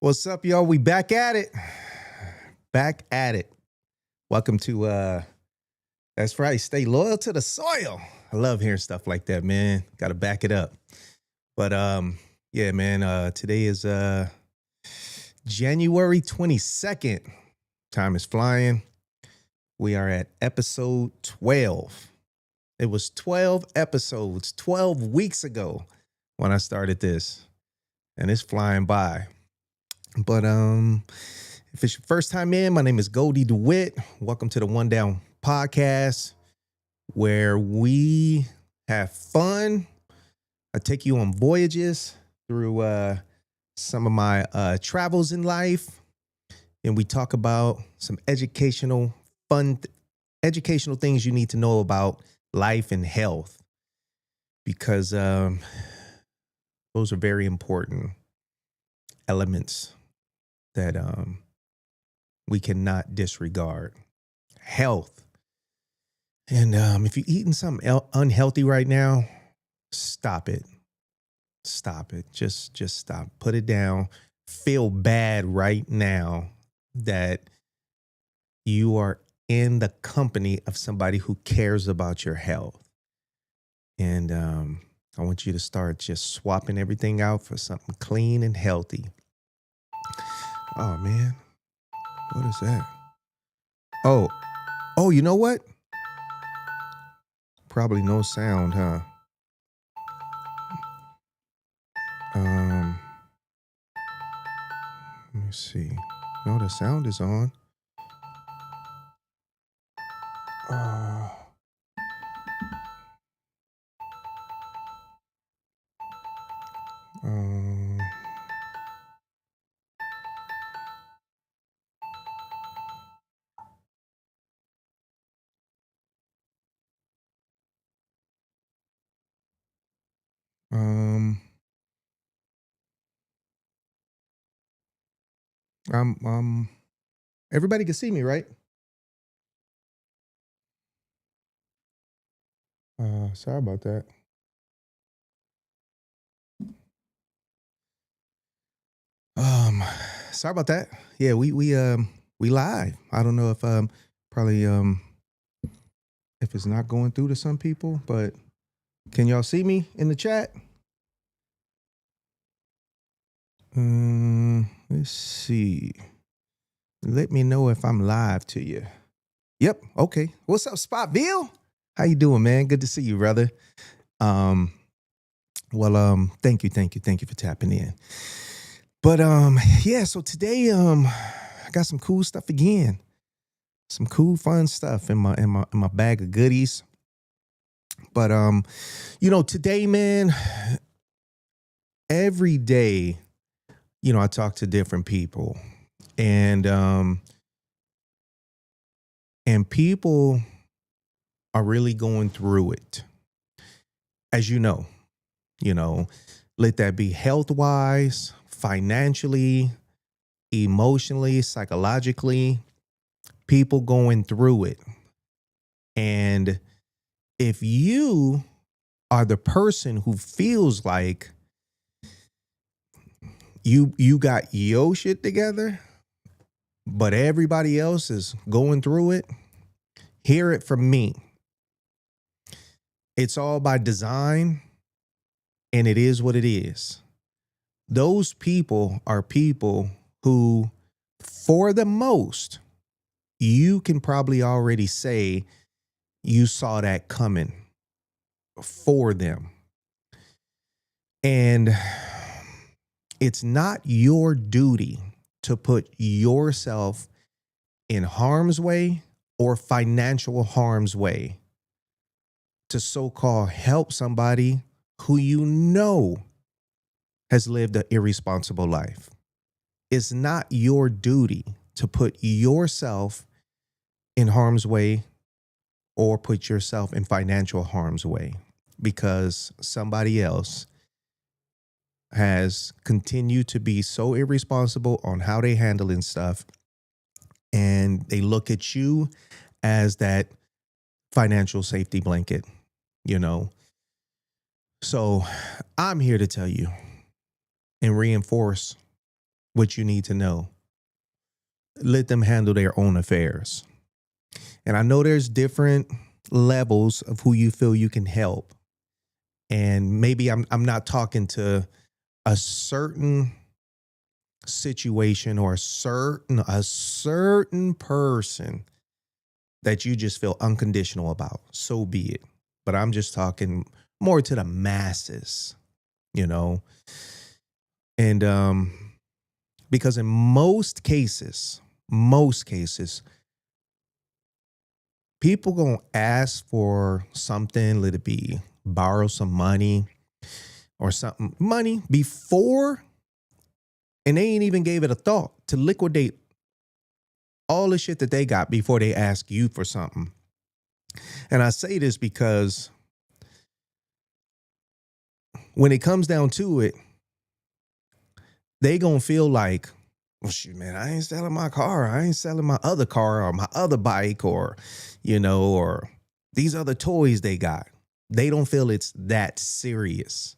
What's up, y'all? We back at it. Back at it. Welcome to that's right, stay loyal to the soil. I love hearing stuff like that, man. Gotta back it up. But yeah, man, today is January 22nd. Time is flying. We are at episode 12. It was 12 episodes 12 weeks ago when I started this. And it's flying by. But if it's your first time in, my name is Goldie DeWitt. Welcome to the One Down Podcast, where we have fun. I take you on voyages through some of my travels in life, and we talk about some educational things you need to know about life and health, because those are very important elements that we cannot disregard. Health. And if you're eating something unhealthy right now, stop it. Stop it. Just stop. Put it down. Feel bad right now that you are in the company of somebody who cares about your health. And I want you to start just swapping everything out for something clean and healthy. Oh, man. What is that? Oh, you know what? Probably no sound, huh? Let me see. No, the sound is on. Um, everybody can see me, right? Sorry about that. Sorry about that. Yeah, we live. I don't know if probably if it's not going through to some people, but can y'all see me in the chat? Let's see. Let me know if I'm live to you. Yep. Okay. What's up, Spotville? How you doing, man? Good to see you, brother. Thank you for tapping in. But yeah, so today I got some cool stuff again. Some cool, fun stuff in my bag of goodies. But today, man, every day, I talk to different people, and people are really going through it, as you know, let that be health-wise, financially, emotionally, psychologically, people going through it. And if you are the person who feels like you got your shit together, but everybody else is going through it, hear it from me. It's all by design, and it is what it is. Those people are people who, for the most, you can probably already say you saw that coming for them. And it's not your duty to put yourself in harm's way or financial harm's way to so-called help somebody who has lived an irresponsible life. It's not your duty to put yourself in harm's way or put yourself in financial harm's way because somebody else has continued to be so irresponsible on how they handling stuff, and they look at you as that financial safety blanket, So I'm here to tell you and reinforce what you need to know. Let them handle their own affairs. And I know there's different levels of who you feel you can help. And maybe I'm not talking to a certain situation or a certain person that you just feel unconditional about. So be it. But I'm just talking more to the masses, you know. And because in most cases, people gonna ask for something, let it be borrow some money or something, money before, and they ain't even gave it a thought to liquidate all the shit that they got before they ask you for something. And I say this because when it comes down to it, they gonna feel like, well, shoot, man, I ain't selling my car. I ain't selling my other car or my other bike or, or these other toys they got. They don't feel it's that serious.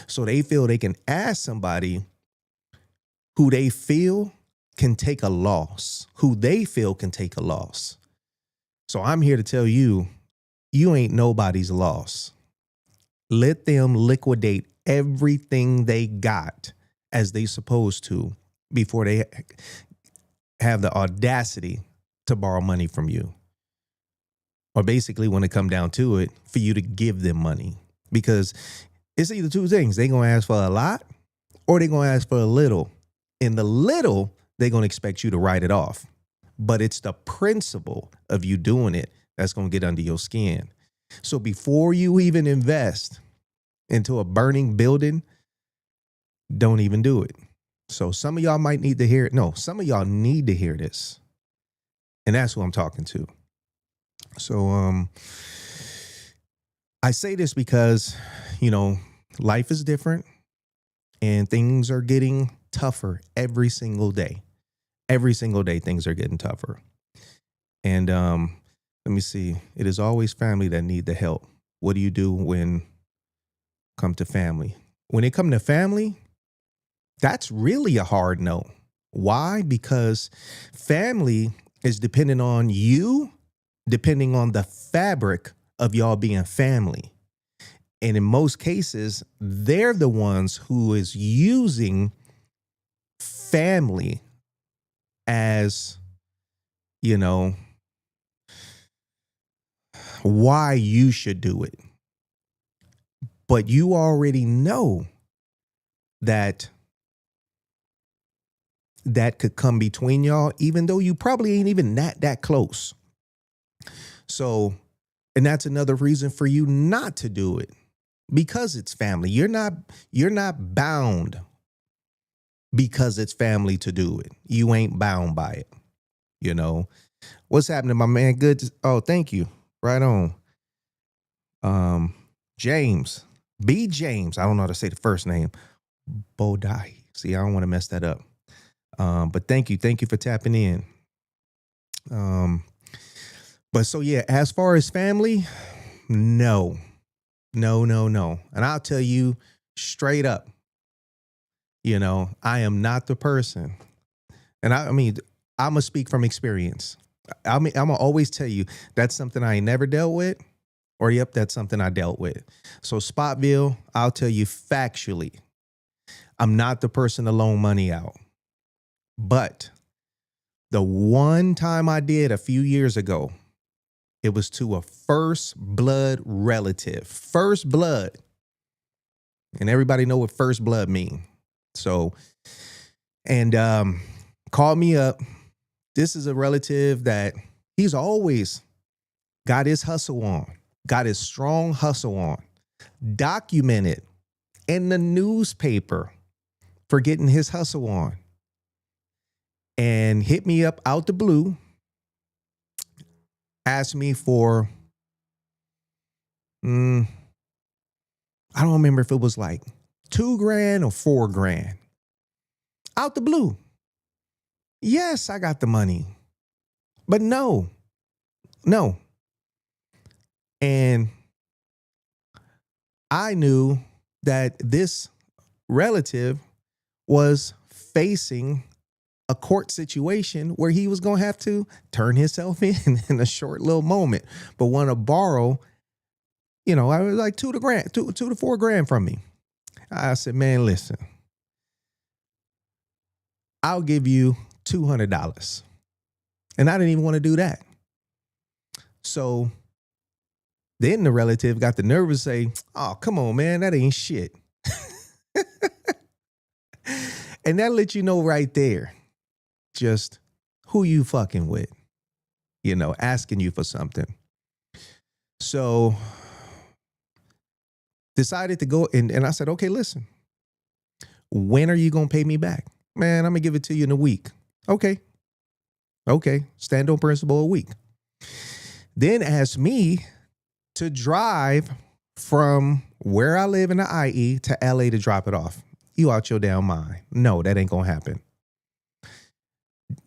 So they feel they can ask somebody who they feel can take a loss, who they feel can take a loss. So I'm here to tell you, you ain't nobody's loss. Let them liquidate everything they got as they supposed to before they have the audacity to borrow money from you. Or basically, when it come down to it, for you to give them money. Because it's either two things. They're going to ask for a lot or they're going to ask for a little. In the little, they're going to expect you to write it off. But it's the principle of you doing it that's going to get under your skin. So before you even invest into a burning building, don't even do it. So some of y'all might need to hear it. No, some of y'all need to hear this. And that's who I'm talking to. So I say this because, life is different and things are getting tougher every single day. Every single day, things are getting tougher. And let me see. It is always family that need the help. What do you do when come to family? When it come to family, that's really a hard no. Why? Because family is dependent on you, depending on the fabric of y'all being family. And in most cases, they're the ones who is using family as, why you should do it. But you already know that could come between y'all, even though you probably ain't even that close. So, and that's another reason for you not to do it, because it's family. You're not bound because it's family to do it. You ain't bound by it. What's happening, my man? Good. Oh, thank you. Right on. James, B. James. I don't know how to say the first name. Bodai. See, I don't want to mess that up. But thank you for tapping in. But so yeah, as far as family, no. And I'll tell you straight up, I am not the person. And I'm gonna speak from experience. I'm gonna always tell you that's something I ain't never dealt with, or yep, that's something I dealt with. So Spotville, I'll tell you factually, I'm not the person to loan money out. But the one time I did a few years ago, it was to a first blood relative. First blood. And everybody know what first blood mean. So, and called me up. This is a relative that he's always got his hustle on, got his strong hustle on, documented in the newspaper for getting his hustle on. And hit me up out the blue, asked me for, I don't remember if it was like $2,000 or $4,000. Out the blue. Yes, I got the money. But no. And I knew that this relative was facing a court situation where he was going to have to turn himself in a short little moment, but want to borrow, I was like two to 4 grand from me. I said, man, listen, I'll give you $200. And I didn't even want to do that. So then the relative got the nerve to say, oh, come on, man, that ain't shit. And that lets you know right there just who you fucking with, asking you for something. So decided to go and I said, okay, listen, when are you going to pay me back? Man, I'm going to give it to you in a week. Okay. Stand on principle a week. Then asked me to drive from where I live in the IE to LA to drop it off. You out your damn mind. No, that ain't going to happen.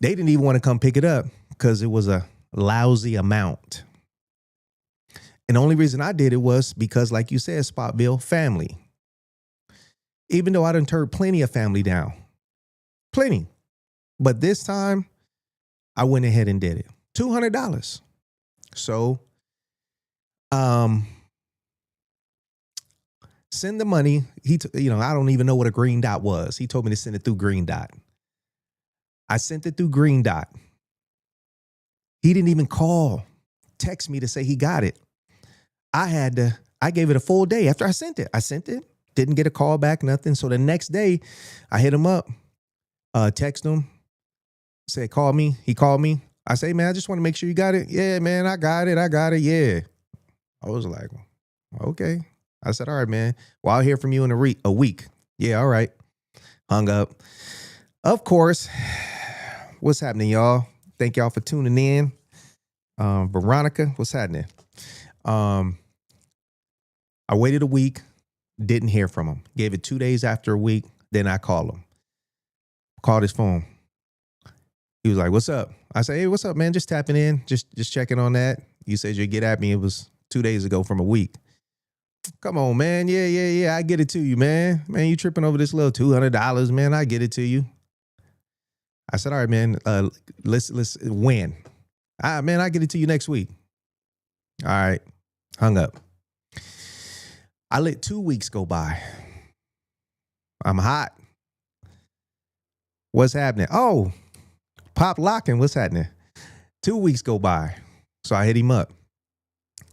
They didn't even want to come pick it up because it was a lousy amount. And the only reason I did it was because, like you said, Spotville, family. Even though I done turned plenty of family down. Plenty. But this time, I went ahead and did it. $200. So, send the money. I don't even know what a green dot was. He told me to send it through Green Dot. I sent it through Green Dot. He didn't even text me to say he got it. I gave it a full day after I sent it. Didn't get a call back, nothing. So the next day I hit him up, text him, said, call me. He called me. I say, man, I just want to make sure you got it. Yeah, man, I got it. Yeah. I was like, okay. I said, all right, man. Well, I'll hear from you in a week. Yeah, all right. Hung up. Of course, what's happening, y'all? Thank y'all for tuning in. Veronica, what's happening? I waited a week, didn't hear from him. Gave it 2 days after a week. Then I called him. Called his phone. He was like, what's up? I said, hey, what's up, man? Just tapping in. Just checking on that. You said you'd get at me. It was 2 days ago from a week. Come on, man. Yeah. I get it to you, man. Man, you tripping over this little $200, man. I get it to you. I said, all right, man. Let's when? Man, I get it to you next week. All right. Hung up. I let 2 weeks go by. I'm hot. What's happening? Oh, Pop Locking. What's happening? 2 weeks go by. So I hit him up.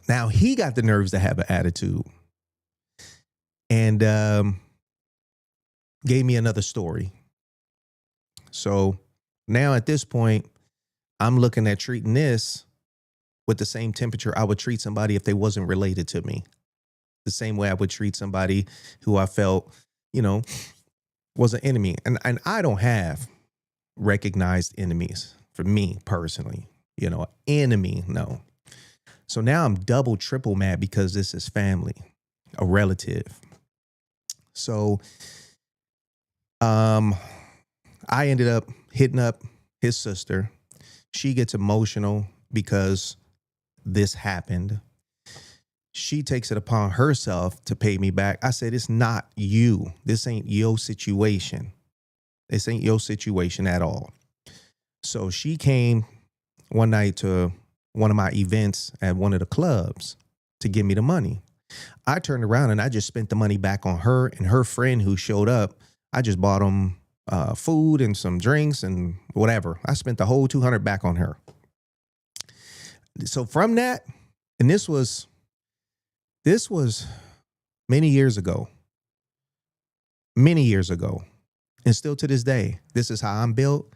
Now he got the nerves to have an attitude and gave me another story. So now at this point, I'm looking at treating this with the same temperature I would treat somebody if they wasn't related to me. The same way I would treat somebody who I felt, was an enemy. And I don't have recognized enemies for me personally, enemy, no. So now I'm double, triple mad because this is family, a relative. So I ended up hitting up his sister. She gets emotional because this happened. She takes it upon herself to pay me back. I said, it's not you. This ain't your situation. This ain't your situation at all. So she came one night to one of my events at one of the clubs to give me the money. I turned around and I just spent the money back on her and her friend who showed up. I just bought them food and some drinks and whatever. I spent the whole $200 back on her. So from that, and this was many years ago, and still to this day, this is how I'm built.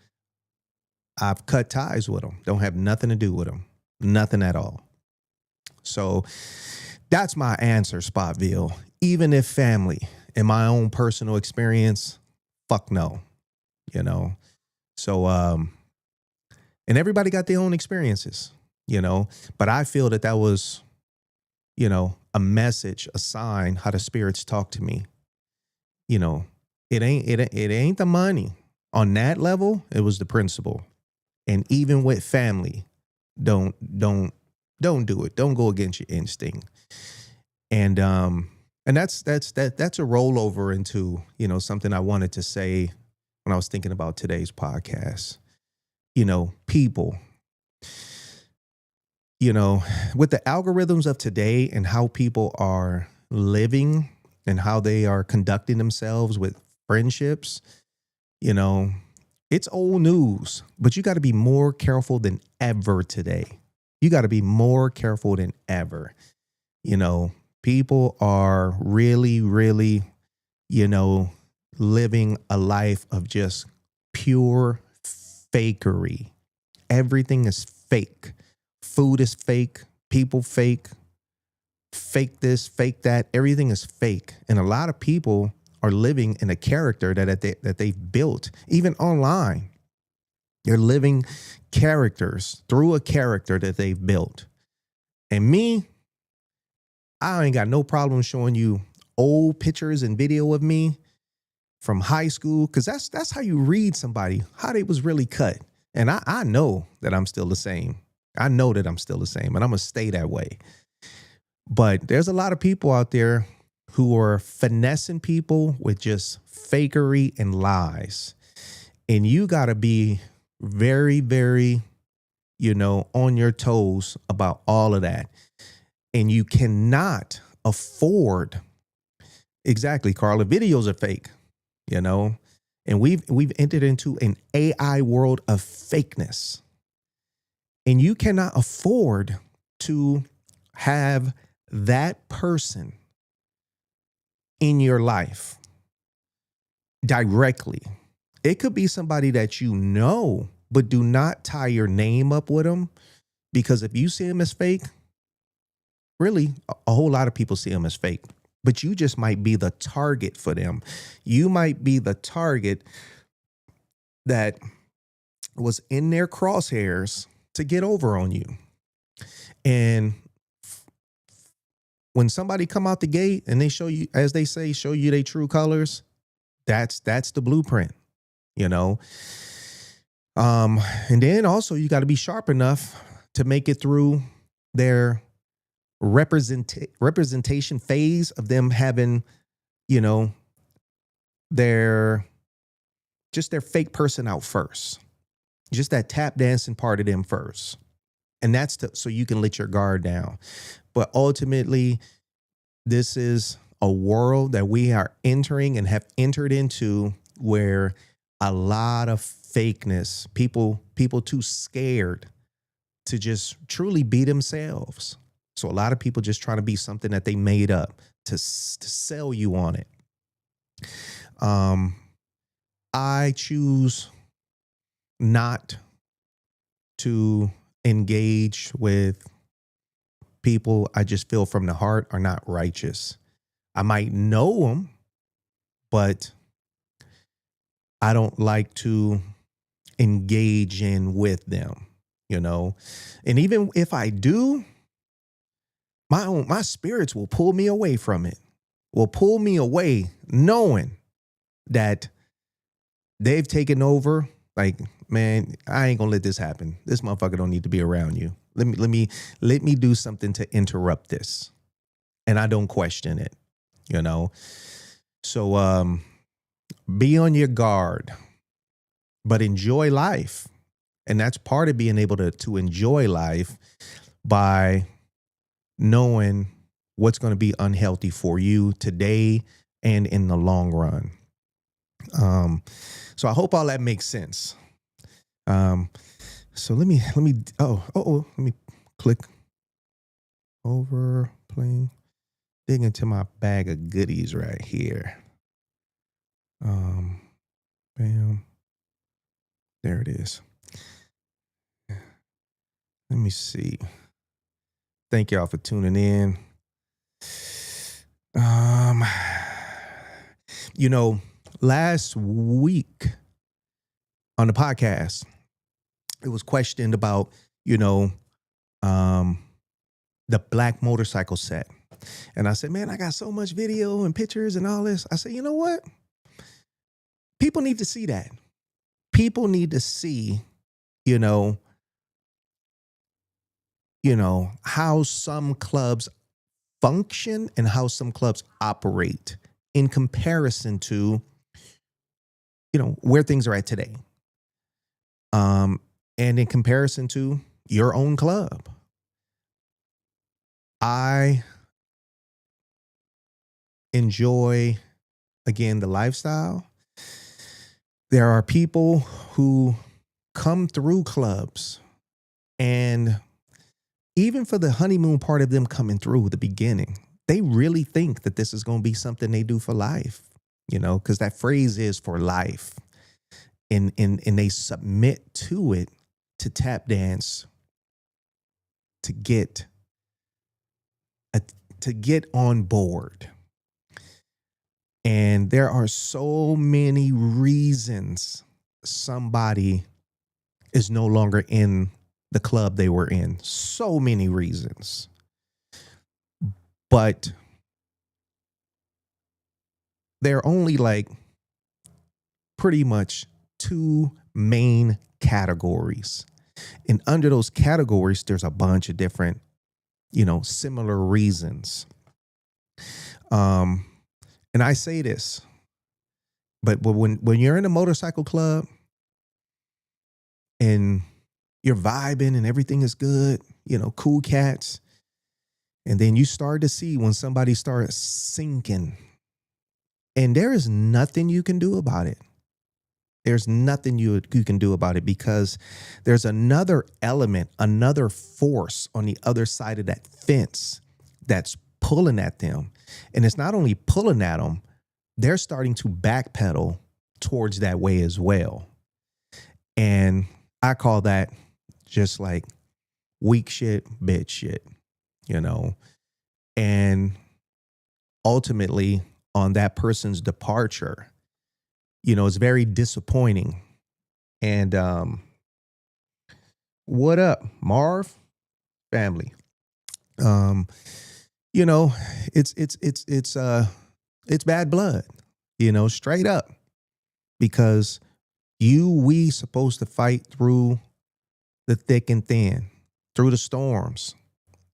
I've cut ties with them. Don't have nothing to do with them. Nothing at all. So that's my answer, Spotville. Even if family, in my own personal experience, fuck no, So, and everybody got their own experiences, but I feel that was, a message, a sign how the spirits talk to me. It ain't the money. On that level, it was the principle. And even with family, don't do it. Don't go against your instinct. And that's a rollover into, something I wanted to say when I was thinking about today's podcast. People, with the algorithms of today and how people are living and how they are conducting themselves with friendships, you know, it's old news, but you got to be more careful than ever today. You got to be more careful than ever. People are really, really, living a life of just pure fakery. Everything is fake. Food is fake. People fake. Fake this, fake that. Everything is fake. And a lot of people are living in a character that they've built, even online. They're living characters through a character that they've built. And me, I ain't got no problem showing you old pictures and video of me from high school, because that's how you read somebody, how they was really cut. And I know that I'm still the same. I know that I'm still the same, and I'm going to stay that way. But there's a lot of people out there who are finessing people with just fakery and lies. And you got to be very, very, on your toes about all of that. And you cannot afford, exactly, Carla, videos are fake, and we've entered into an AI world of fakeness. And you cannot afford to have that person in your life directly. It could be somebody that you know, but do not tie your name up with them, because if you see them as fake, really, a whole lot of people see them as fake, but you just might be the target for them. You might be the target that was in their crosshairs to get over on you. And when somebody come out the gate and they show you, as they say, show you their true colors, that's the blueprint, And then also you got to be sharp enough to make it through their representation phase of them having, their fake person out first, just that tap dancing part of them first. And that's so you can let your guard down. But ultimately, this is a world that we are entering and have entered into, where a lot of fakeness, people too scared to just truly be themselves. So a lot of people just trying to be something that they made up to sell you on it. I choose not to engage with people I just feel from the heart are not righteous. I might know them, but I don't like to engage in with them, And even if I do, my spirits will pull me away from it, will pull me away knowing that they've taken over. Like, man, I ain't gonna let this happen. This motherfucker don't need to be around you. Let me do something to interrupt this. And I don't question it, So be on your guard, but enjoy life. And that's part of being able to enjoy life, by knowing what's going to be unhealthy for you today and in the long run. So I hope all that makes sense. So let me click over, playing, dig into my bag of goodies right here. Bam. There it is. Let me see. Thank y'all for tuning in. Last week on the podcast, it was questioned about, the black motorcycle set. And I said, man, I got so much video and pictures and all this. I said, you know what? People need to see that. People need to see, how some clubs function and how some clubs operate in comparison to where things are at today. Um, and in comparison to your own club, I enjoy, again, the lifestyle. There are people who come through clubs, and even for the honeymoon part of them coming through the beginning, they really think that this is going to be something they do for life, because that phrase is for life. And they submit to it, to tap dance, to get a, to get on board. And there are so many reasons somebody is no longer in the club they were in. So many reasons. But there are only like pretty much two main categories. And under those categories, there's a bunch of different, similar reasons. And I say this, but when you're in a motorcycle club and you're vibing and everything is good, cool cats, and then you start to see when somebody starts sinking, and there is nothing you can do about it. There's nothing you can do about it, because there's another element, another force on the other side of that fence that's pulling at them. And it's not only pulling at them, they're starting to backpedal towards that way as well. And I call that just like weak shit, bitch shit, and ultimately on that person's departure, it's very disappointing. And what up, Marv family? It's bad blood, straight up, because we supposed to fight through the thick and thin, through the storms,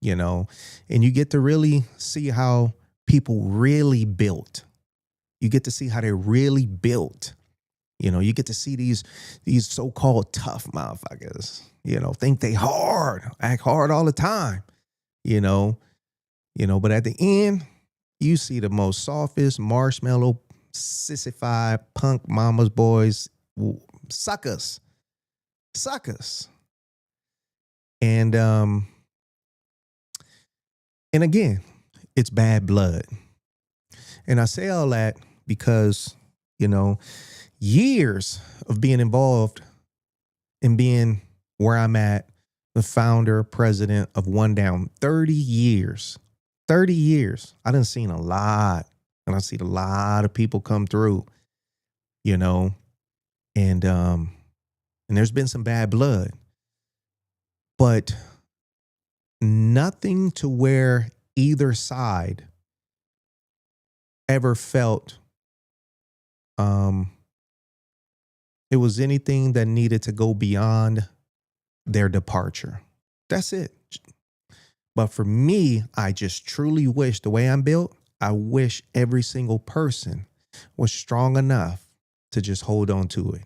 and you get to really see how people really built. You get to see how they're really built. You get to see these so-called tough motherfuckers, think they hard, act hard all the time, but at the end, you see the most softest marshmallow, sissified punk mama's boys, suckers. And again, it's bad blood. And I say all that because, years of being involved and being where I'm at, the founder, president of One Down, 30 years. 30 years. I done seen a lot. And I seen a lot of people come through, and there's been some bad blood. But nothing to where either side ever felt it was anything that needed to go beyond their departure. That's it. But for me, I just truly wish, the way I'm built, I wish every single person was strong enough to just hold on to it.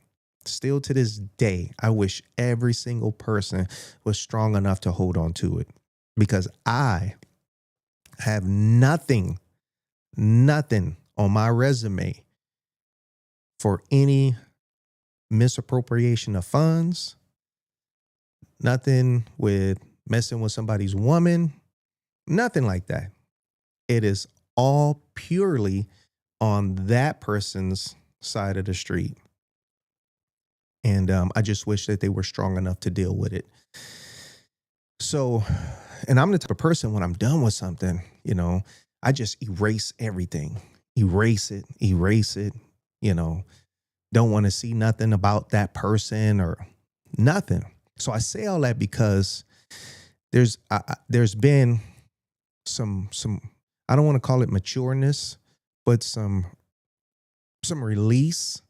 Still to this day, I wish every single person was strong enough to hold on to it, because I have nothing on my resume for any misappropriation of funds, nothing with messing with somebody's woman, nothing like that. It is all purely on that person's side of the street. And I just wish that they were strong enough to deal with it. So, and I'm the type of person, when I'm done with something, I just erase everything, erase it, don't want to see nothing about that person or nothing. So I say all that because there's been some, I don't want to call it matureness, but some release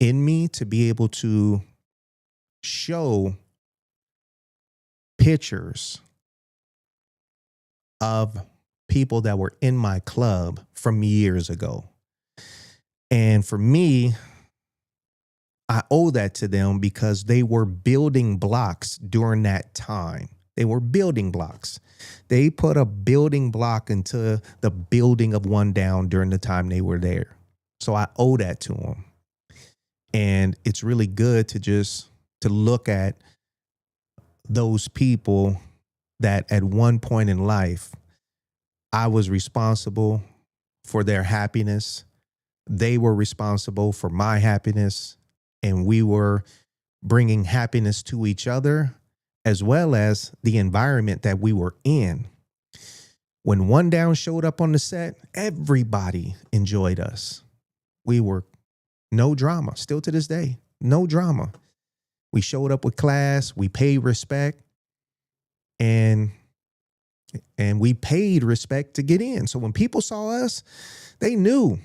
in me to be able to show pictures of people that were in my club from years ago. And for me, I owe that to them because they were building blocks during that time. They were building blocks. They put a building block into the building of One Down during the time they were there. So I owe that to them. And it's really good to just to look at those people that at one point in life, I was responsible for their happiness. They were responsible for my happiness. And we were bringing happiness to each other as well as the environment that we were in. When One Down showed up on the set, everybody enjoyed us. We were no drama, still to this day, no drama. We showed up with class, we paid respect, and we paid respect to get in. So when people saw us, they knew,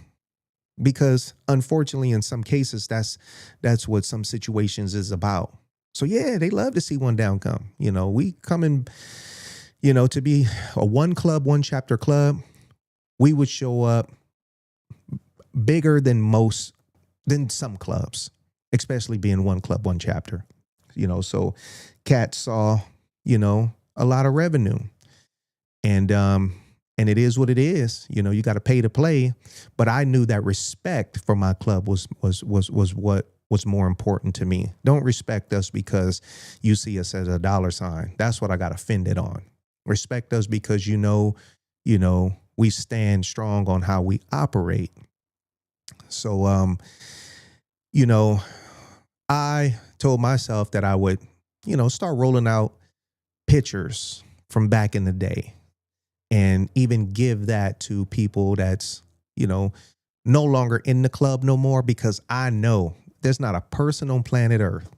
because unfortunately in some cases that's what some situations is about. So yeah, they love to see One Down come. We come in, to be a one club, one chapter club. We would show up bigger than some clubs, especially being one club, one chapter. So Cat saw, a lot of revenue. And it is what it is. You got to pay to play. But I knew that respect for my club was what was more important to me. Don't respect us because you see us as a dollar sign. That's what I got offended on. Respect us because we stand strong on how we operate. So I told myself that I would, start rolling out pictures from back in the day and even give that to people that's, no longer in the club no more, because I know there's not a person on planet Earth.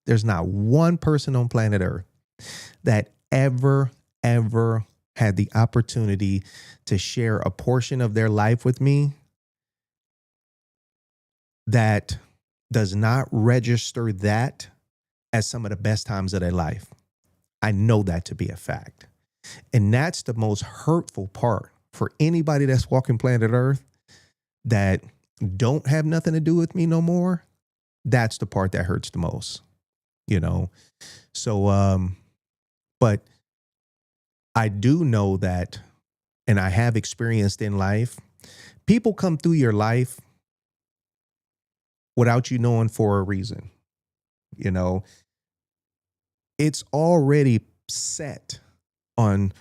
There's not one person on planet Earth that ever had the opportunity to share a portion of their life with me that does not register that as some of the best times of their life. I know that to be a fact. And that's the most hurtful part for anybody that's walking planet Earth that don't have nothing to do with me no more. That's the part that hurts the most, So, but I do know that, and I have experienced in life, people come through your life without you knowing for a reason. It's already set on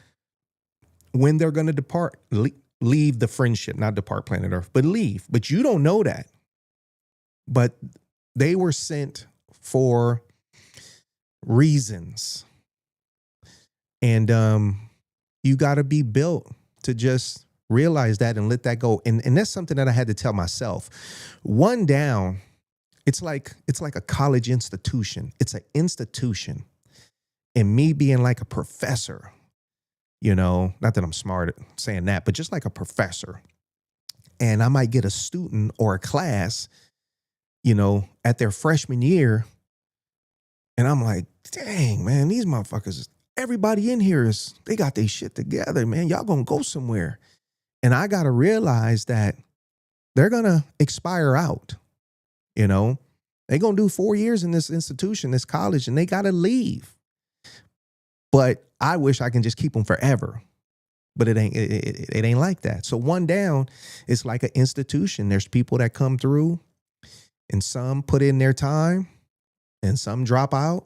when they're going to depart, leave the friendship, not depart planet Earth, but leave. But you don't know that. But they were sent for reasons. And you got to be built to just realize that and let that go. And that's something that I had to tell myself. One Down, it's like a college institution. It's an institution. And me being like a professor, not that I'm smart at saying that, but just like a professor. And I might get a student or a class, at their freshman year. And I'm like, dang, man, these motherfuckers, everybody in here they got their shit together, man. Y'all gonna go somewhere. And I got to realize that they're going to expire out. They're going to do 4 years in this institution, this college, and they got to leave. But I wish I can just keep them forever. But it ain't like that. So One Down is like an institution. There's people that come through, and some put in their time, and some drop out.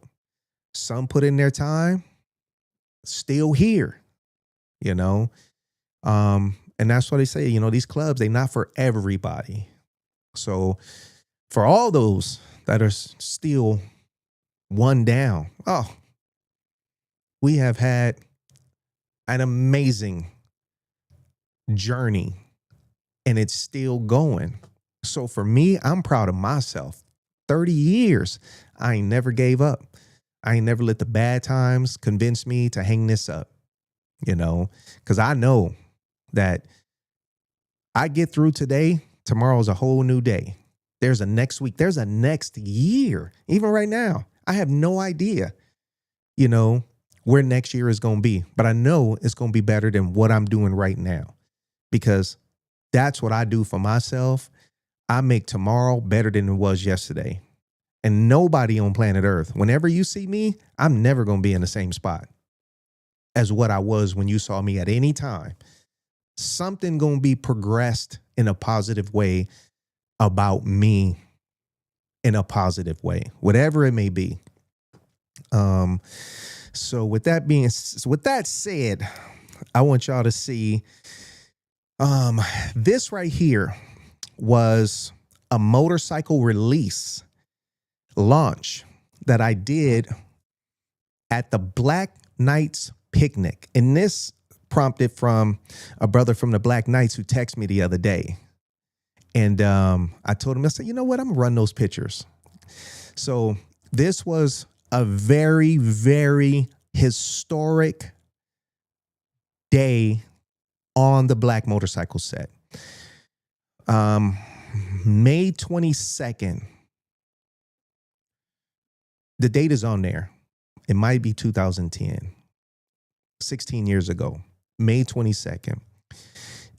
Some put in their time, still here, And that's what they say, these clubs, they're not for everybody. So for all those that are still One Down, we have had an amazing journey, and it's still going. So for me, I'm proud of myself. 30 years, I ain't never gave up. I ain't never let the bad times convince me to hang this up, because I know that I get through today, tomorrow's a whole new day. There's a next week. There's a next year. Even right now, I have no idea, where next year is going to be. But I know it's going to be better than what I'm doing right now, because that's what I do for myself. I make tomorrow better than it was yesterday. And nobody on planet Earth, whenever you see me, I'm never going to be in the same spot as what I was when you saw me at any time. Something going to be progressed in a positive way about me, in a positive way, whatever it may be. So with that said, I want y'all to see this right here was a motorcycle release launch that I did at the Black Knights picnic. And this prompted from a brother from the Black Knights who texted me the other day. And I told him, I said, you know what? I'm going to run those pictures. So this was a very, very historic day on the Black motorcycle set. May 22nd. The date is on there. It might be 2010, 16 years ago, May 22nd.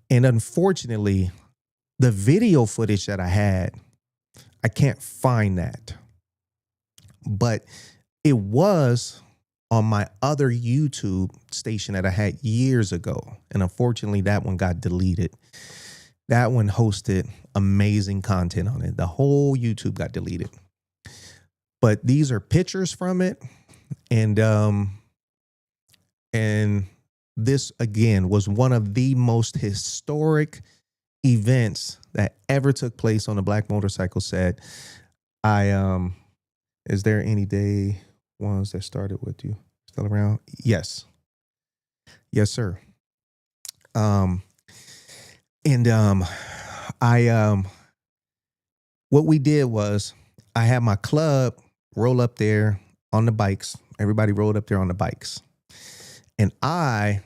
And unfortunately, the video footage that I had, I can't find that. But it was on my other YouTube station that I had years ago. And unfortunately, that one got deleted. That one hosted amazing content on it. The whole YouTube got deleted. But these are pictures from it. And this, again, was one of the most historic events that ever took place on a Black motorcycle set. Is there any day ones that started with you still around? Yes. Yes, sir. What we did was I had my club roll up there on the bikes. Everybody rolled up there on the bikes. And I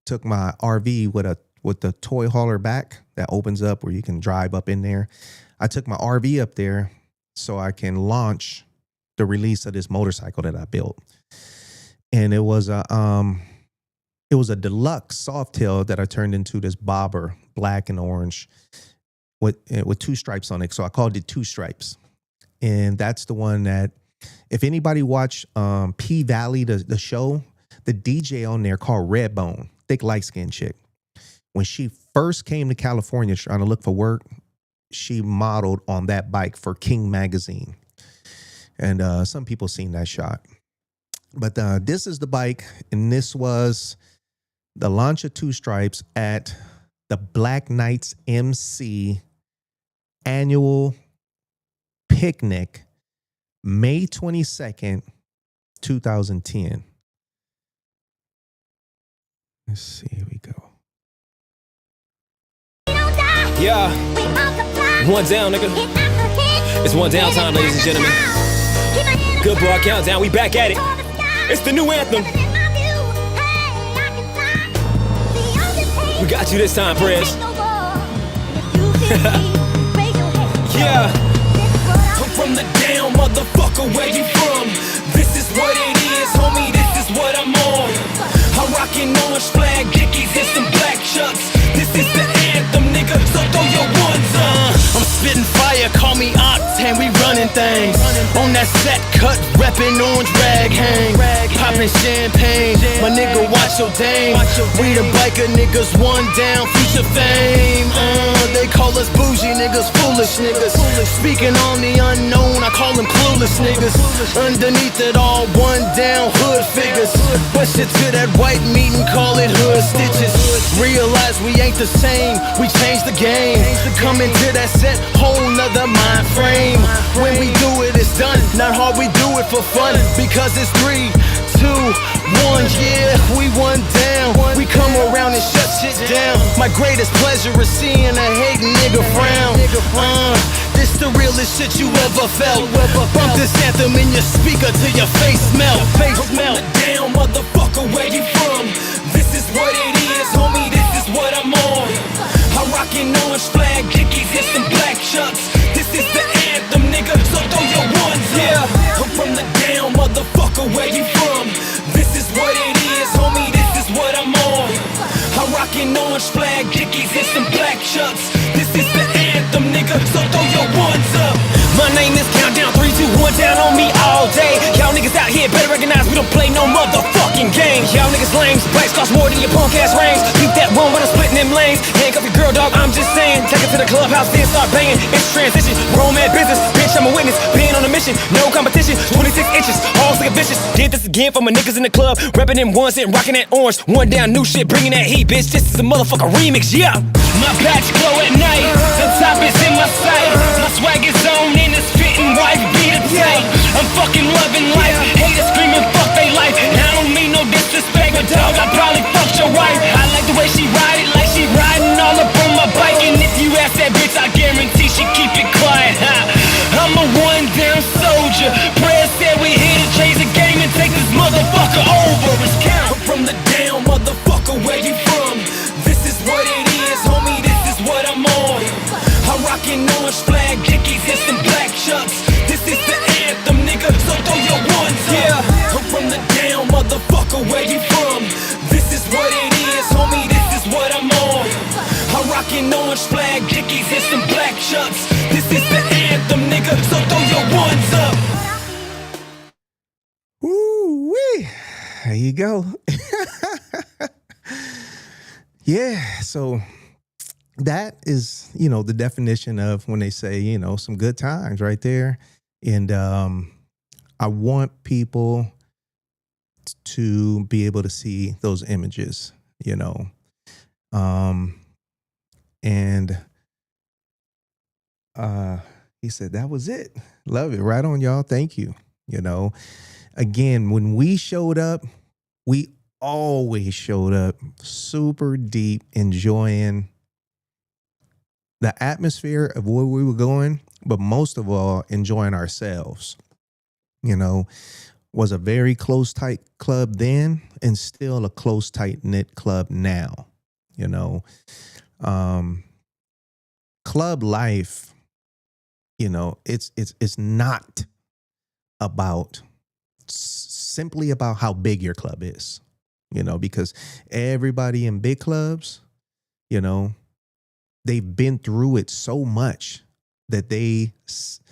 took my RV with the toy hauler back that opens up where you can drive up in there. I took my RV up there so I can launch the release of this motorcycle that I built. And it was a deluxe softail that I turned into this bobber, black and orange, with 2 stripes on it. So I called it 2 Stripes. And that's the one that, if anybody watched P Valley, the show, the DJ on there called Redbone, thick light-skinned chick. When she first came to California trying to look for work, she modeled on that bike for King magazine. And some people seen that shot. But this is the bike, and this was the launch of 2 Stripes at the Black Knights MC annual picnic, May 22nd, 2010. Let's see, here we go. Yeah, one down, nigga. It's one down time, ladies and gentlemen. Good boy countdown, we back at it. It's the new anthem. We got you this time, Prez. Yeah. I'm from the down, motherfucker, where you from? This is what it is, homie, this is what I'm on. I'm rocking orange flag, Dickies and some black chucks. This is the anthem, nigga, so throw your ones up. I'm spitting fire, call me Octane, we running things. On that set cut, reppin' orange rag hang. Poppin' champagne, my nigga watch your dame. We the biker niggas, one down, future fame. They call us bougie niggas, foolish niggas. Speaking on the unknown, I call them clueless niggas. Underneath it all, one down, hood figures. Push it to that white meat and call it hood stitches. Realize we ain't the same, we changed the game. Coming to that set, whole nother mind frame. When we do it, it's done. Not hard, we do it for fun. Because it's 3, 2, 1, yeah, we one down. We come around and shut shit down. My greatest pleasure is seeing a hating nigga frown. This the realest shit you ever felt. Bump this anthem in your speaker till your face melt. Face melt. I'm from the down, motherfucker, where you from? This is what it is, homie, this is what I'm on. I'm rocking orange flag, Dickies and some black chucks. This is the anthem, nigga, so throw your ones up. Yeah, I'm from the down, motherfucker, where you from? This is what it is, homie, this is what I'm on. I'm rocking orange flag, Dickies and some black chucks. This is the anthem, nigga, so throw your ones up. My name is Countdown 3, going down on me all day. Y'all niggas out here better recognize we don't play no motherfucking games. Y'all niggas lames, price cost more than your punk ass range. Beat that one when I'm splitting them lanes. Handcuff your girl, dog, I'm just saying. Take it to the clubhouse, then start banging. It's transition, grown man business. Bitch, I'm a witness, being on a mission, no competition. 26 inches, all looking vicious. Did this again for my niggas in the club. Reppin' them ones and rockin' that orange. One down, new shit, bringing that heat, bitch. This is a motherfucker remix, yeah. My patch glow at night, the top is in my sight. My swag is on and it's fitting, wife beat it tight. I'm fucking loving life, haters screaming fuck they life. And I don't mean no disrespect, but dog, I probably fucked your wife. I like the way she ride it, like she riding all up on my bike. And if you ask that bitch, I guarantee she keep it quiet. I'm a one down soldier. Prayer said we here to change the game and take this motherfucker over. It's count from the down, motherfucker, where you from? This is what it is, homie, this is what I'm on. I'm rocking orange flag, Dickies and some black chucks. This is the anthem, nigga, so throw your ones up. Yeah, I'm from the down, motherfucker, where you from? This is what it is, homie, this is what I'm on. I'm rocking orange flag, Dickies and some black chucks. This is the anthem, nigga, so throw your ones up. Woo-wee. There you go. Yeah, so that is, the definition of when they say, some good times right there. And I want people to be able to see those images, and he said that was it. Love it. Right on, y'all. Thank you. Again, when we showed up, we always showed up super deep, enjoying the atmosphere of where we were going, but most of all, enjoying ourselves. Was a very close, tight club then, and still a close, tight knit club now. Club life, it's not about simply about how big your club is, because everybody in big clubs, they've been through it so much that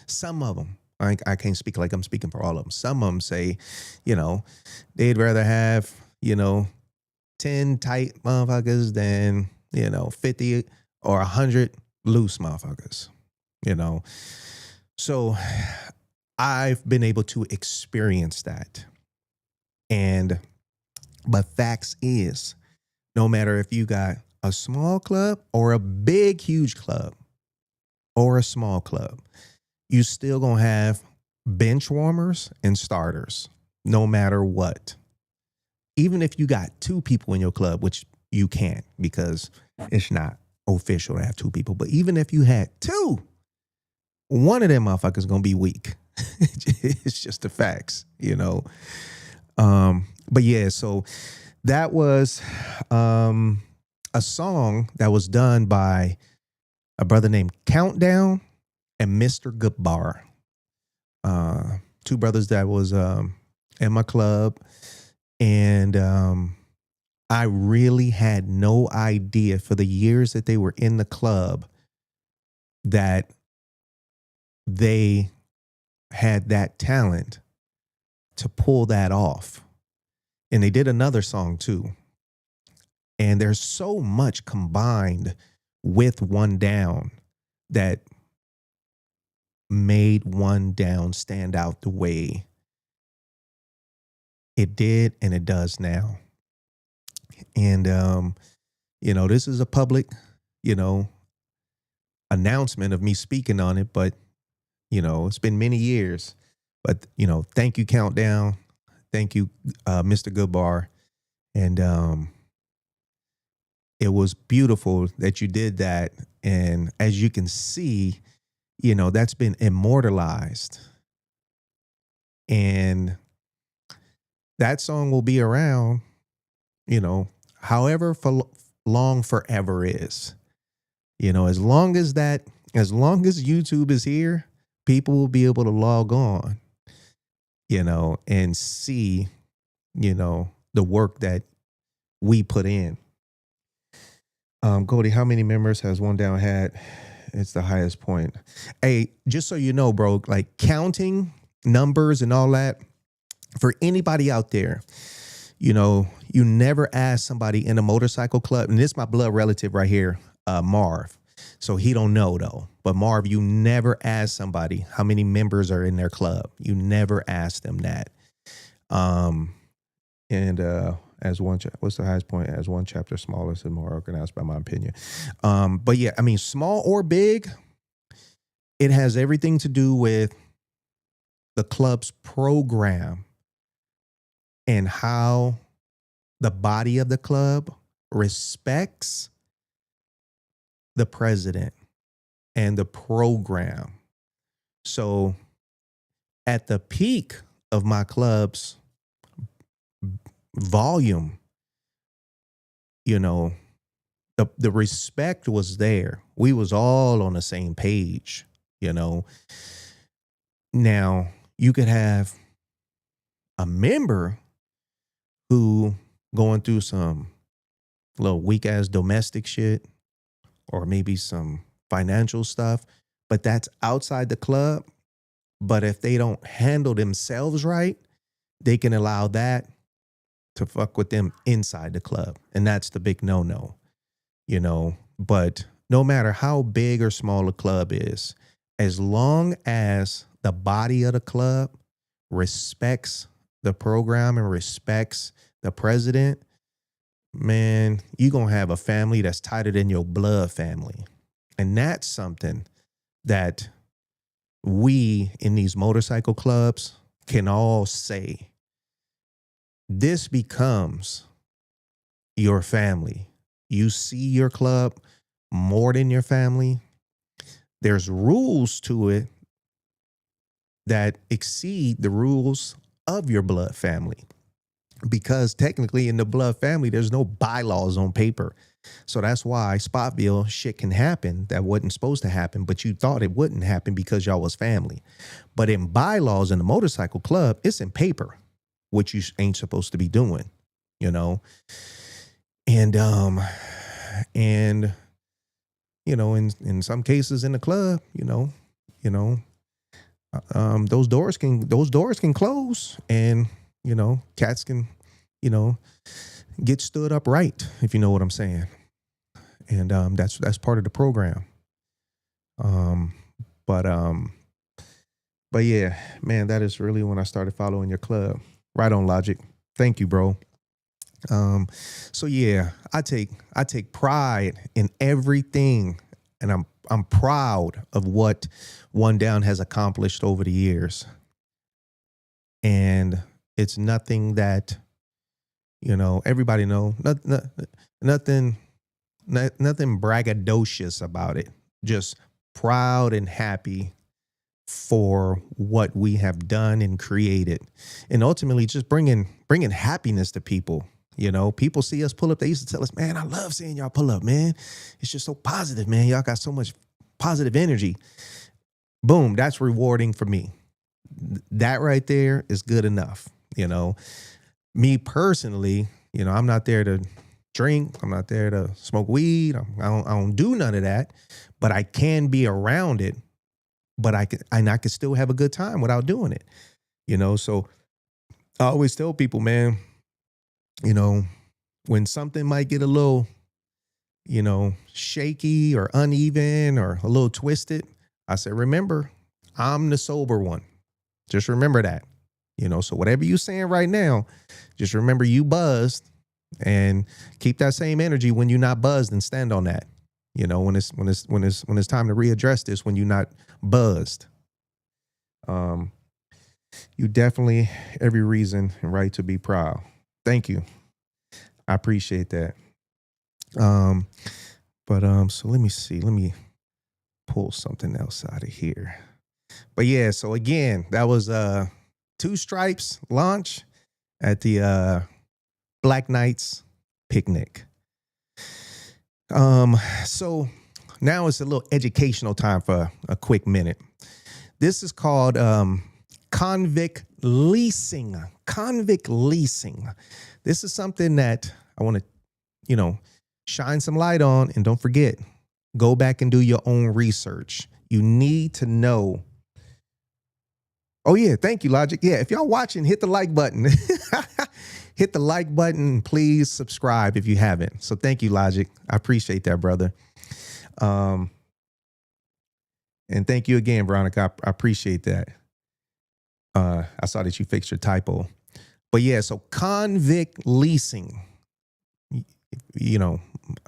some of them, I can't speak like I'm speaking for all of them. Some of them say, they'd rather have, 10 tight motherfuckers than, 50 or 100 loose motherfuckers, So I've been able to experience that. But facts is, no matter if you got a small club or a big, huge club or a small club, you still gonna have bench warmers and starters, no matter what. Even if you got 2 people in your club, which you can't because it's not official to have 2 people. But even if you had 2, one of them motherfuckers gonna be weak. It's just the facts, But yeah, so that was a song that was done by a brother named Countdown and Mr. Goodbar. 2 brothers that was in my club. And I really had no idea for the years that they were in the club that they had that talent to pull that off. And they did another song too. And there's so much combined with One Down that made One Down stand out the way it did and it does now. And, this is a public, announcement of me speaking on it, but, it's been many years. But, thank you, Countdown. Thank you, Mr. Goodbar. And it was beautiful that you did that. And as you can see, that's been immortalized. And that song will be around, however long forever is. As long as YouTube is here, people will be able to log on, and see, the work that we put in. Cody, how many members has One Down had? It's the highest point. Hey, just so you know, bro, like counting numbers and all that. For anybody out there, you never ask somebody in a motorcycle club, and this is my blood relative right here, Marv. So he don't know though. But Marv, you never ask somebody how many members are in their club. You never ask them that. And as one, what's the highest point? As one chapter smallest and more organized, by my opinion. But yeah, I mean, small or big, it has everything to do with the club's program and how the body of the club respects the president and the program. So at the peak of my club's volume, the respect was there. We was all on the same page, Now, you could have a member who going through some little weak ass domestic shit or maybe some financial stuff, but that's outside the club. But if they don't handle themselves right, they can allow that to fuck with them inside the club. And that's the big no-no, But no matter how big or small a club is, as long as the body of the club respects the program and respects the president, man, you're going to have a family that's tighter than your blood family. And that's something that we in these motorcycle clubs can all say. This becomes your family. You see your club more than your family. There's rules to it that exceed the rules of your blood family. Because technically in the blood family, there's no bylaws on paper. So that's why Spotville shit can happen that wasn't supposed to happen, but you thought it wouldn't happen because y'all was family. But in bylaws in the motorcycle club, it's in paper, which you ain't supposed to be doing, And in some cases in the club, those doors can close, and cats can, get stood up right, if you know what I'm saying. And that's part of the program. But yeah, man, that is really when I started following your club. Right on, Logic. Thank you, bro. So yeah, I take pride in everything, and I'm proud of what One Down has accomplished over the years. And it's nothing that, everybody know, nothing braggadocious about it. Just proud and happy for what we have done and created, and ultimately just bringing happiness to people. People see us pull up. They used to tell us, man, I love seeing y'all pull up, man. It's just so positive, man. Y'all got so much positive energy. Boom. That's rewarding for me. That right there is good enough. Me personally, I'm not there to drink. I'm not there to smoke weed. I don't do none of that, but I can be around it. But I can still have a good time without doing it. So I always tell people, man, when something might get a little, shaky or uneven or a little twisted, I say, remember, I'm the sober one. Just remember that, so whatever you're saying right now, just remember you buzzed, and keep that same energy when you're not buzzed, and stand on that. When it's time to readdress this, when you're not buzzed. You definitely every reason and right to be proud. Thank you. I appreciate that. So let me see. Let me pull something else out of here. But yeah, so again, that was Two Stripes launch at the Black Knights picnic. So now it's a little educational time for a quick minute. This is called convict leasing. Convict leasing. This is something that I want to, shine some light on. And don't forget, go back and do your own research. You need to know Oh yeah, thank you, Logic. Yeah, if y'all watching, hit the like button. Hit the like button. Please subscribe if you haven't. So thank you, Logic. I appreciate that, brother. And thank you again, Veronica. I appreciate that. I saw that you fixed your typo. But yeah, so convict leasing. You know,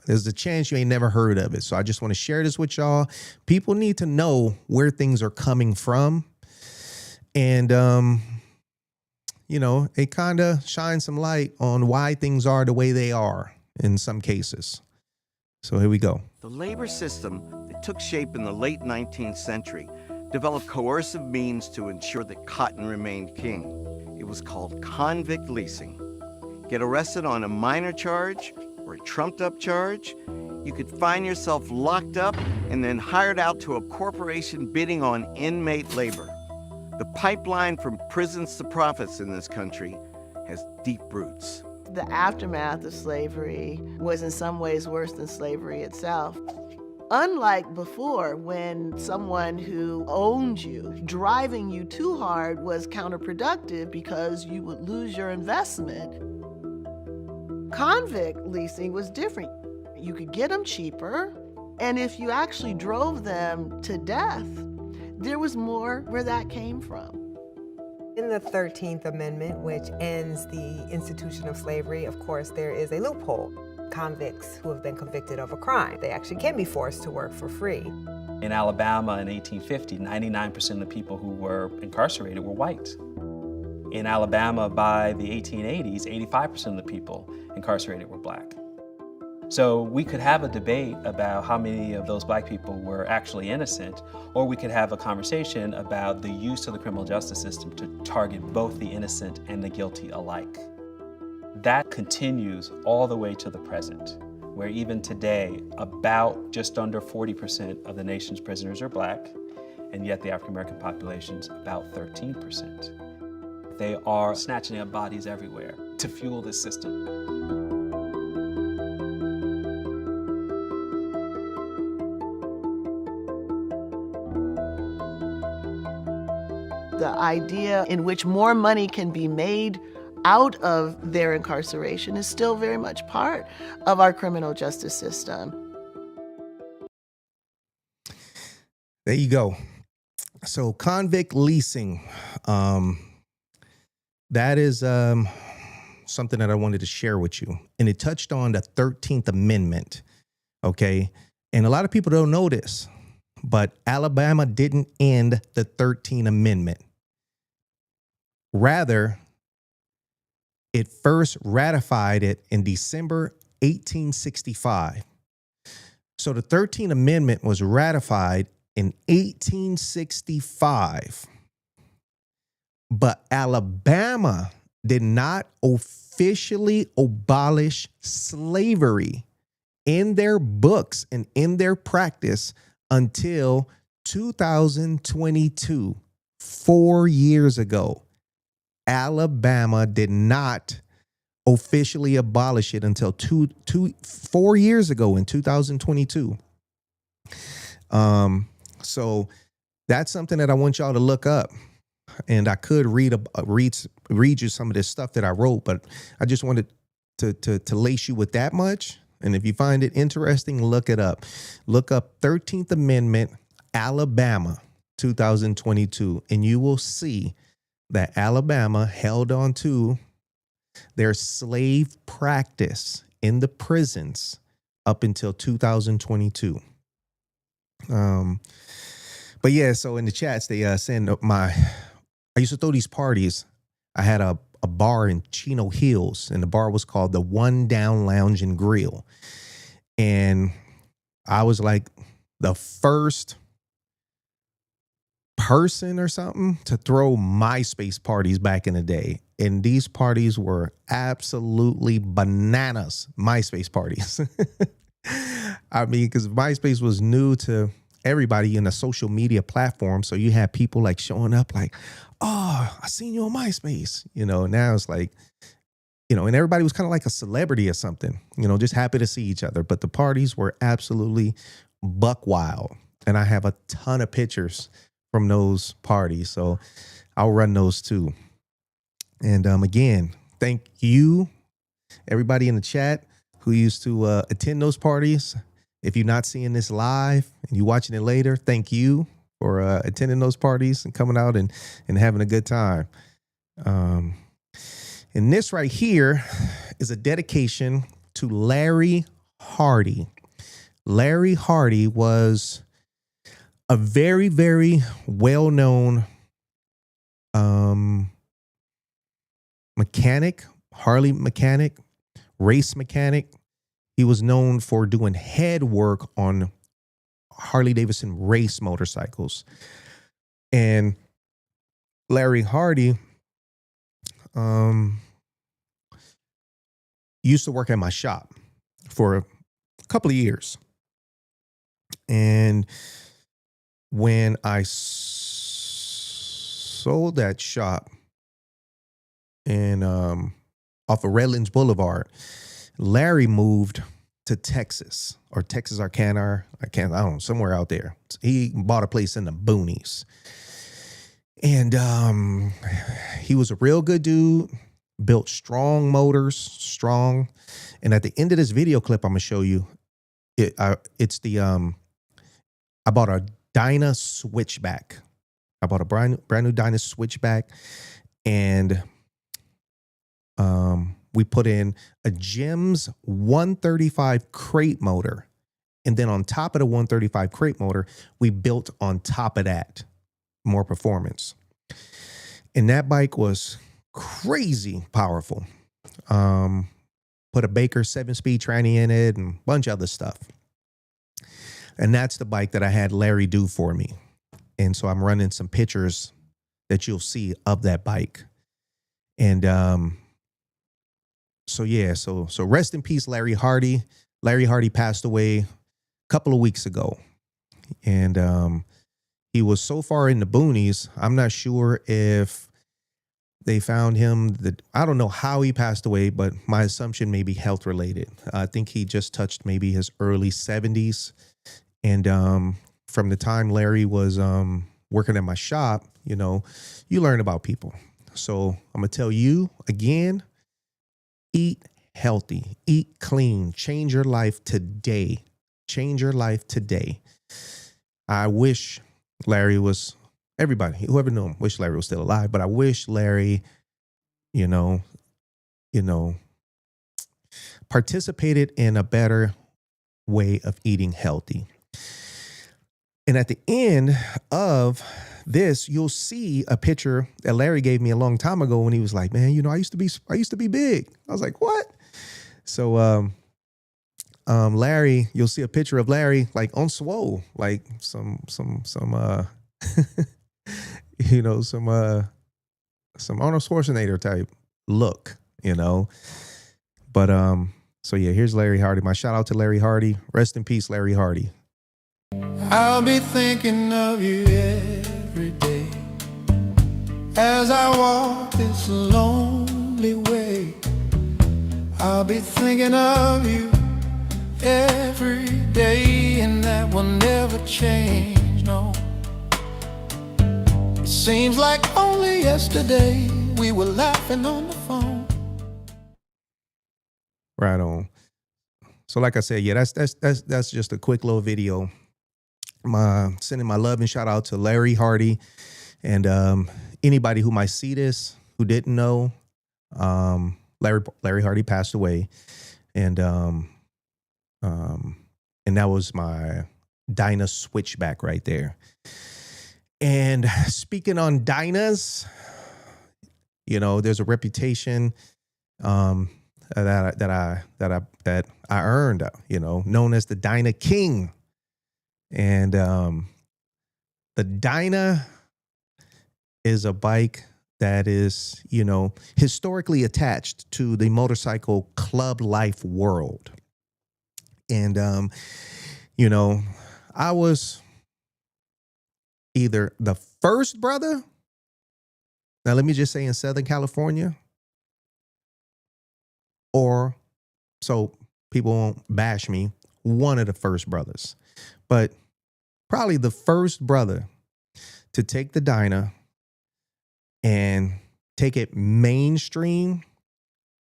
there's a chance you ain't never heard of it. So I just want to share this with y'all. People need to know where things are coming from. And, you know, it kind of shines some light on why things are the way they are in some cases. So here we go. The labor system that took shape in the late 19th century developed coercive means to ensure that cotton remained king. It was called convict leasing. Get arrested on a minor charge or a trumped-up charge, you could find yourself locked up and then hired out to a corporation bidding on inmate labor. The pipeline from prisons to profits in this country has deep roots. The aftermath of slavery was in some ways worse than slavery itself. Unlike before, when someone who owned you, driving you too hard was counterproductive because you would lose your investment. Convict leasing was different. You could get them cheaper, and if you actually drove them to death, there was more where that came from. In the 13th Amendment, which ends the institution of slavery, of course, there is a loophole. Convicts who have been convicted of a crime, they actually can be forced to work for free. In Alabama in 1850, 99% of the people who were incarcerated were white. In Alabama by the 1880s, 85% of the people incarcerated were black. So we could have a debate about how many of those black people were actually innocent, or we could have a conversation about the use of the criminal justice system to target both the innocent and the guilty alike. That continues all the way to the present, where even today, about just under 40% of the nation's prisoners are black, and yet the African American population's about 13%. They are snatching up bodies everywhere to fuel this system. The idea in which more money can be made out of their incarceration is still very much part of our criminal justice system. There you go. So convict leasing, that is something that I wanted to share with you. And it touched on the 13th Amendment, okay? And a lot of people don't know this, but Alabama didn't end the 13th Amendment. Rather, it first ratified it in December 1865. So the 13th Amendment was ratified in 1865. But Alabama did not officially abolish slavery in their books and in their practice until 2022, 4 years ago. Alabama did not officially abolish it until 4 years ago in 2022. So that's something that I want y'all to look up. And I could read you some of this stuff that I wrote, but I just wanted to lace you with that much. And if you find it interesting, look it up. Look up 13th Amendment, Alabama, 2022, and you will see that Alabama held on to their slave practice in the prisons up until 2022. But yeah, so in the chats, they send I used to throw these parties. I had a bar in Chino Hills, and the bar was called the One Down Lounge and Grill. And I was like the first person or something to throw MySpace parties back in the day. And these parties were absolutely bananas, MySpace parties. I mean, because MySpace was new to everybody in a social media platform. So you had people like showing up like, oh, I seen you on MySpace. You know, now it's like, you know, and everybody was kind of like a celebrity or something, you know, just happy to see each other. But the parties were absolutely buck wild. And I have a ton of pictures from those parties. So I'll run those too. And again, thank you, everybody in the chat who used to attend those parties. If you're not seeing this live and you're watching it later, thank you for attending those parties and coming out and having a good time. And this right here is a dedication to Larry Hardy. Larry Hardy was a very, very well-known mechanic, Harley mechanic, race mechanic. He was known for doing head work on Harley Davidson race motorcycles. And Larry Hardy used to work at my shop for a couple of years. And when I sold that shop and off of Redlands Boulevard, Larry moved to Texas or Texas Arcana. I don't know, somewhere out there. He bought a place in the boonies. And he was a real good dude, built strong motors, strong. And at the end of this video clip, I'm going to show you, it's the, I bought a Dyna switchback. I bought a brand new Dyna switchback, and we put in a Jim's 135 crate motor. And then on top of the 135 crate motor, we built on top of that more performance. And that bike was crazy powerful. Put a Baker 7-speed tranny in it and a bunch of other stuff. And that's the bike that I had Larry do for me. And so I'm running some pictures that you'll see of that bike. And so yeah, so rest in peace, Larry Hardy. Larry Hardy passed away a couple of weeks ago. And he was so far in the boonies, I'm not sure if they found him. I don't know how he passed away, but my assumption may be health related. I think he just touched maybe his early 70s. And from the time Larry was working at my shop, you know, you learn about people. So I'm going to tell you again, eat healthy, eat clean, change your life today. Change your life today. I wish Larry was, everybody, whoever knew him, wish Larry was still alive, but I wish Larry, you know, participated in a better way of eating healthy. And at the end of this, you'll see a picture that Larry gave me a long time ago when he was like, man, you know, I used to be big. I was like, what? So, Larry, you'll see a picture of Larry like on swole, like some you know, some Arnold Schwarzenegger type look, you know. But so yeah, here's Larry Hardy. My shout out to Larry Hardy. Rest in peace, Larry Hardy. I'll be thinking of you every day as I walk this lonely way. I'll be thinking of you every day, and that will never change, no. It seems like only yesterday we were laughing on the phone. Right on. So like I said, yeah, that's just a quick little video. Sending my love and shout out to Larry Hardy, and anybody who might see this who didn't know, Larry Hardy passed away, and that was my Dyna switchback right there. And speaking on Dynas, you know, there's a reputation that I earned, you know, known as the Dyna King. And the Dyna is a bike that is, you know, historically attached to the motorcycle club life world. And, you know, I was either the first brother, now let me just say in Southern California, or, so people won't bash me, one of the first brothers. But probably the first brother to take the Dyna and take it mainstream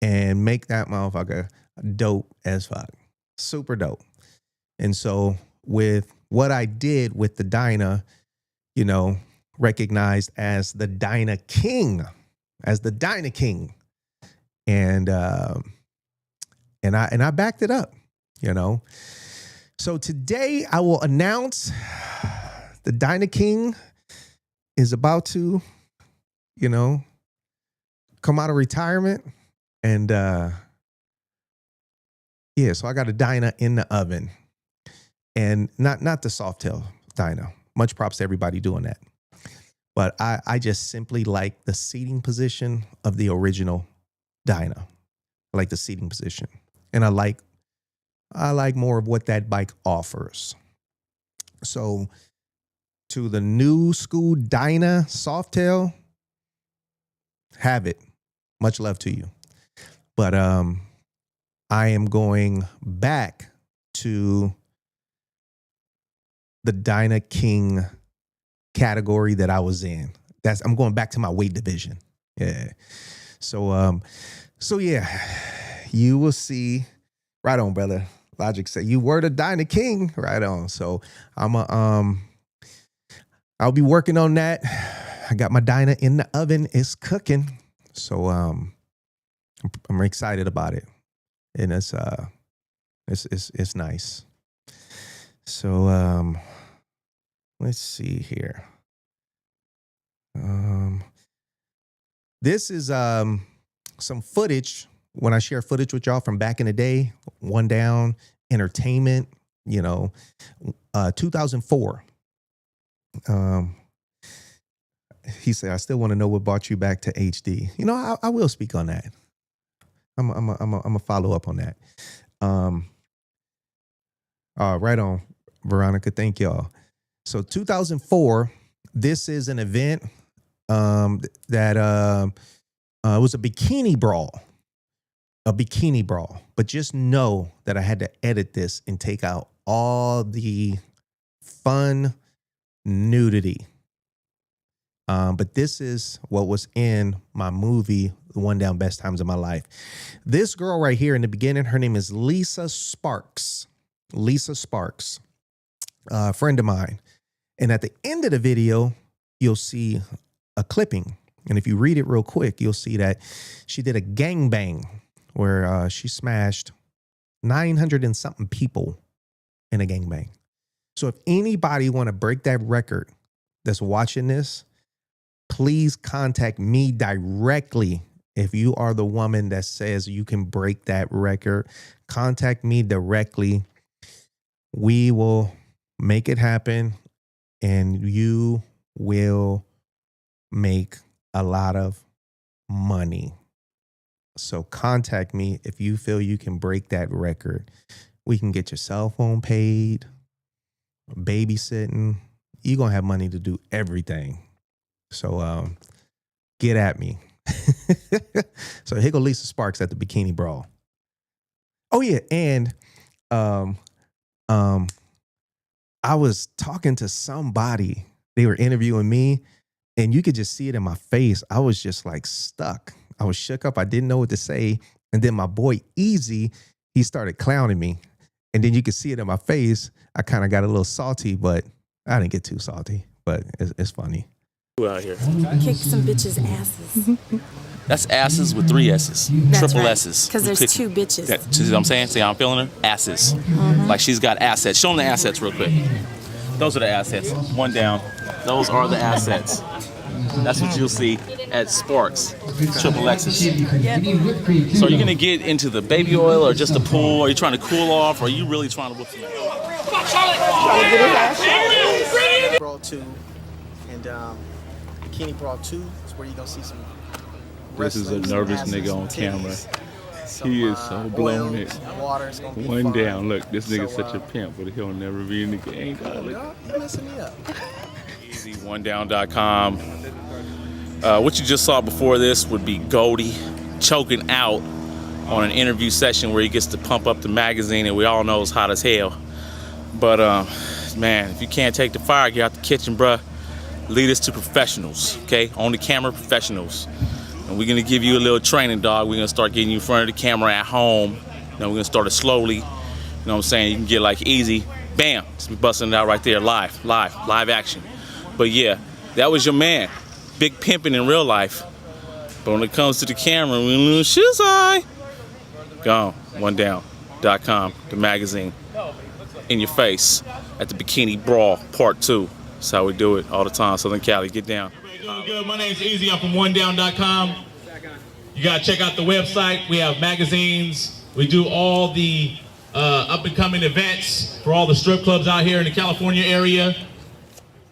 and make that motherfucker dope as fuck. Super dope. And so with what I did with the Dyna, you know, recognized as the Dyna King, and I backed it up, you know. So today I will announce the Dyna King is about to, you know, come out of retirement. And yeah, so I got a Dyna in the oven. And not the Softail Dyna. Much props to everybody doing that. But I just simply like the seating position of the original Dyna. I like the seating position. And I like more of what that bike offers. So to the new school Dyna Softail, have it. Much love to you. But I am going back to the Dyna King category that I was in. I'm going back to my weight division. Yeah. So yeah, you will see. Right on, brother. Logic said you were the Dyna King. Right on. So I'll be working on that. I got my Dyna in the oven. It's cooking. So I'm excited about it. And it's nice. So let's see here. This is some footage when I share footage with y'all from back in the day. One Down Entertainment, you know, 2004. He said, I still want to know what brought you back to HD. You know, I will speak on that. I'm a follow up on that. Right on, Veronica. Thank y'all. So 2004, this is an event that was a bikini brawl. But just know that I had to edit this and take out all the fun nudity. But this is what was in my movie, The One Down Best Times of My Life. This girl right here in the beginning, her name is Lisa Sparks. A friend of mine. And at the end of the video, you'll see a clipping. And if you read it real quick, you'll see that she did a gangbang where she smashed 900 and something people in a gangbang. So if anybody want to break that record that's watching this, please contact me directly. If you are the woman that says you can break that record, contact me directly. We will make it happen, and you will make a lot of money. So contact me if you feel you can break that record. We can get your cell phone paid, babysitting. You're going to have money to do everything. So get at me. So here go Lisa Sparks at the Bikini Brawl. Oh yeah, and I was talking to somebody. They were interviewing me, and you could just see it in my face. I was just like stuck. I was shook up. I didn't know what to say. And then my boy Easy, he started clowning me. And then you could see it in my face. I kind of got a little salty, but I didn't get too salty. But it's funny. Out here. Kick some bitches' asses. That's asses with 3 S's. That's Triple right. S's. Because there's 2 bitches. See what I'm saying? See how I'm feeling her? Asses. Like she's got assets. Show them the assets real quick. Those are the assets. One down. Those are the assets. That's what you'll see at Sparks. Triple X's. So are you going to get into the baby oil or just the pool? Are you trying to cool off? Or are you really trying to whoop some ass? Brawl 2 and Bikini Brawl 2 is where you're going to see some This is a nervous nigga on camera. He is so blown it. One down. Look, this nigga's such a pimp, but he'll never be in the game. You're messing me up. EasyOneDown.com. What you just saw before this would be Goldie choking out on an interview session where he gets to pump up the magazine, and we all know it's hot as hell. But man, if you can't take the fire, get out the kitchen, bruh. lead us to professionals, okay? On the camera professionals. And we're gonna give you a little training, dog. We're gonna start getting you in front of the camera at home. We're gonna start it slowly. You know what I'm saying? You can get like easy, bam, just busting it out right there, live action. But yeah, that was your man, big pimping in real life. But when it comes to the camera, we a little shizai. Gone, onedown.com, the magazine, in your face at the Bikini Brawl Part 2. That's how we do it all the time. Southern Cali, get down. Doing good. My name's Easy. I'm from onedown.com. You gotta check out the website. We have magazines. We do all the up and coming events for all the strip clubs out here in the California area.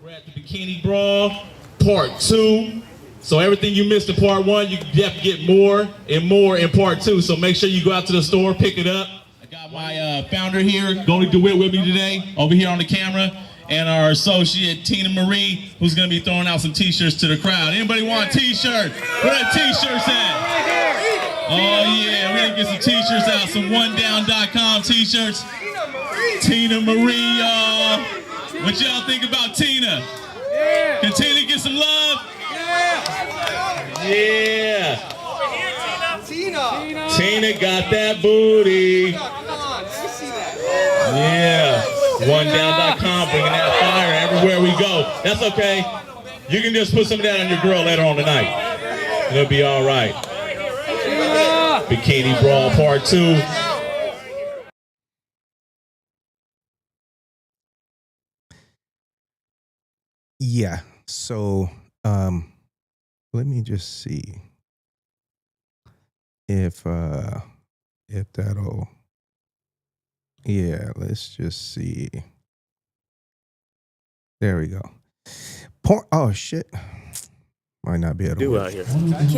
We're at the Bikini Brawl Part 2. So everything you missed in Part 1, you can definitely get more and more in Part 2. So make sure you go out to the store, pick it up. I got my founder here, Goldie DeWitt, with me today, over here on the camera, and our associate, Tina Marie, who's gonna be throwing out some t-shirts to the crowd. Anybody want a t-shirt? Where are the t-shirts at? Oh yeah, we're gonna get some t-shirts out, some onedown.com t-shirts. Tina Marie, y'all. What y'all think about Tina? Can Tina get some love? Yeah. Tina got that booty. Yeah. Onedown.com, bringing that fire everywhere we go. That's okay. You can just put some of that on your grill later on tonight. It'll be all right. Bikini Brawl Part 2. Yeah. So, let me just see if that'll, yeah, let's just see. There we go. Oh shit. Might not be able to Do work. out here.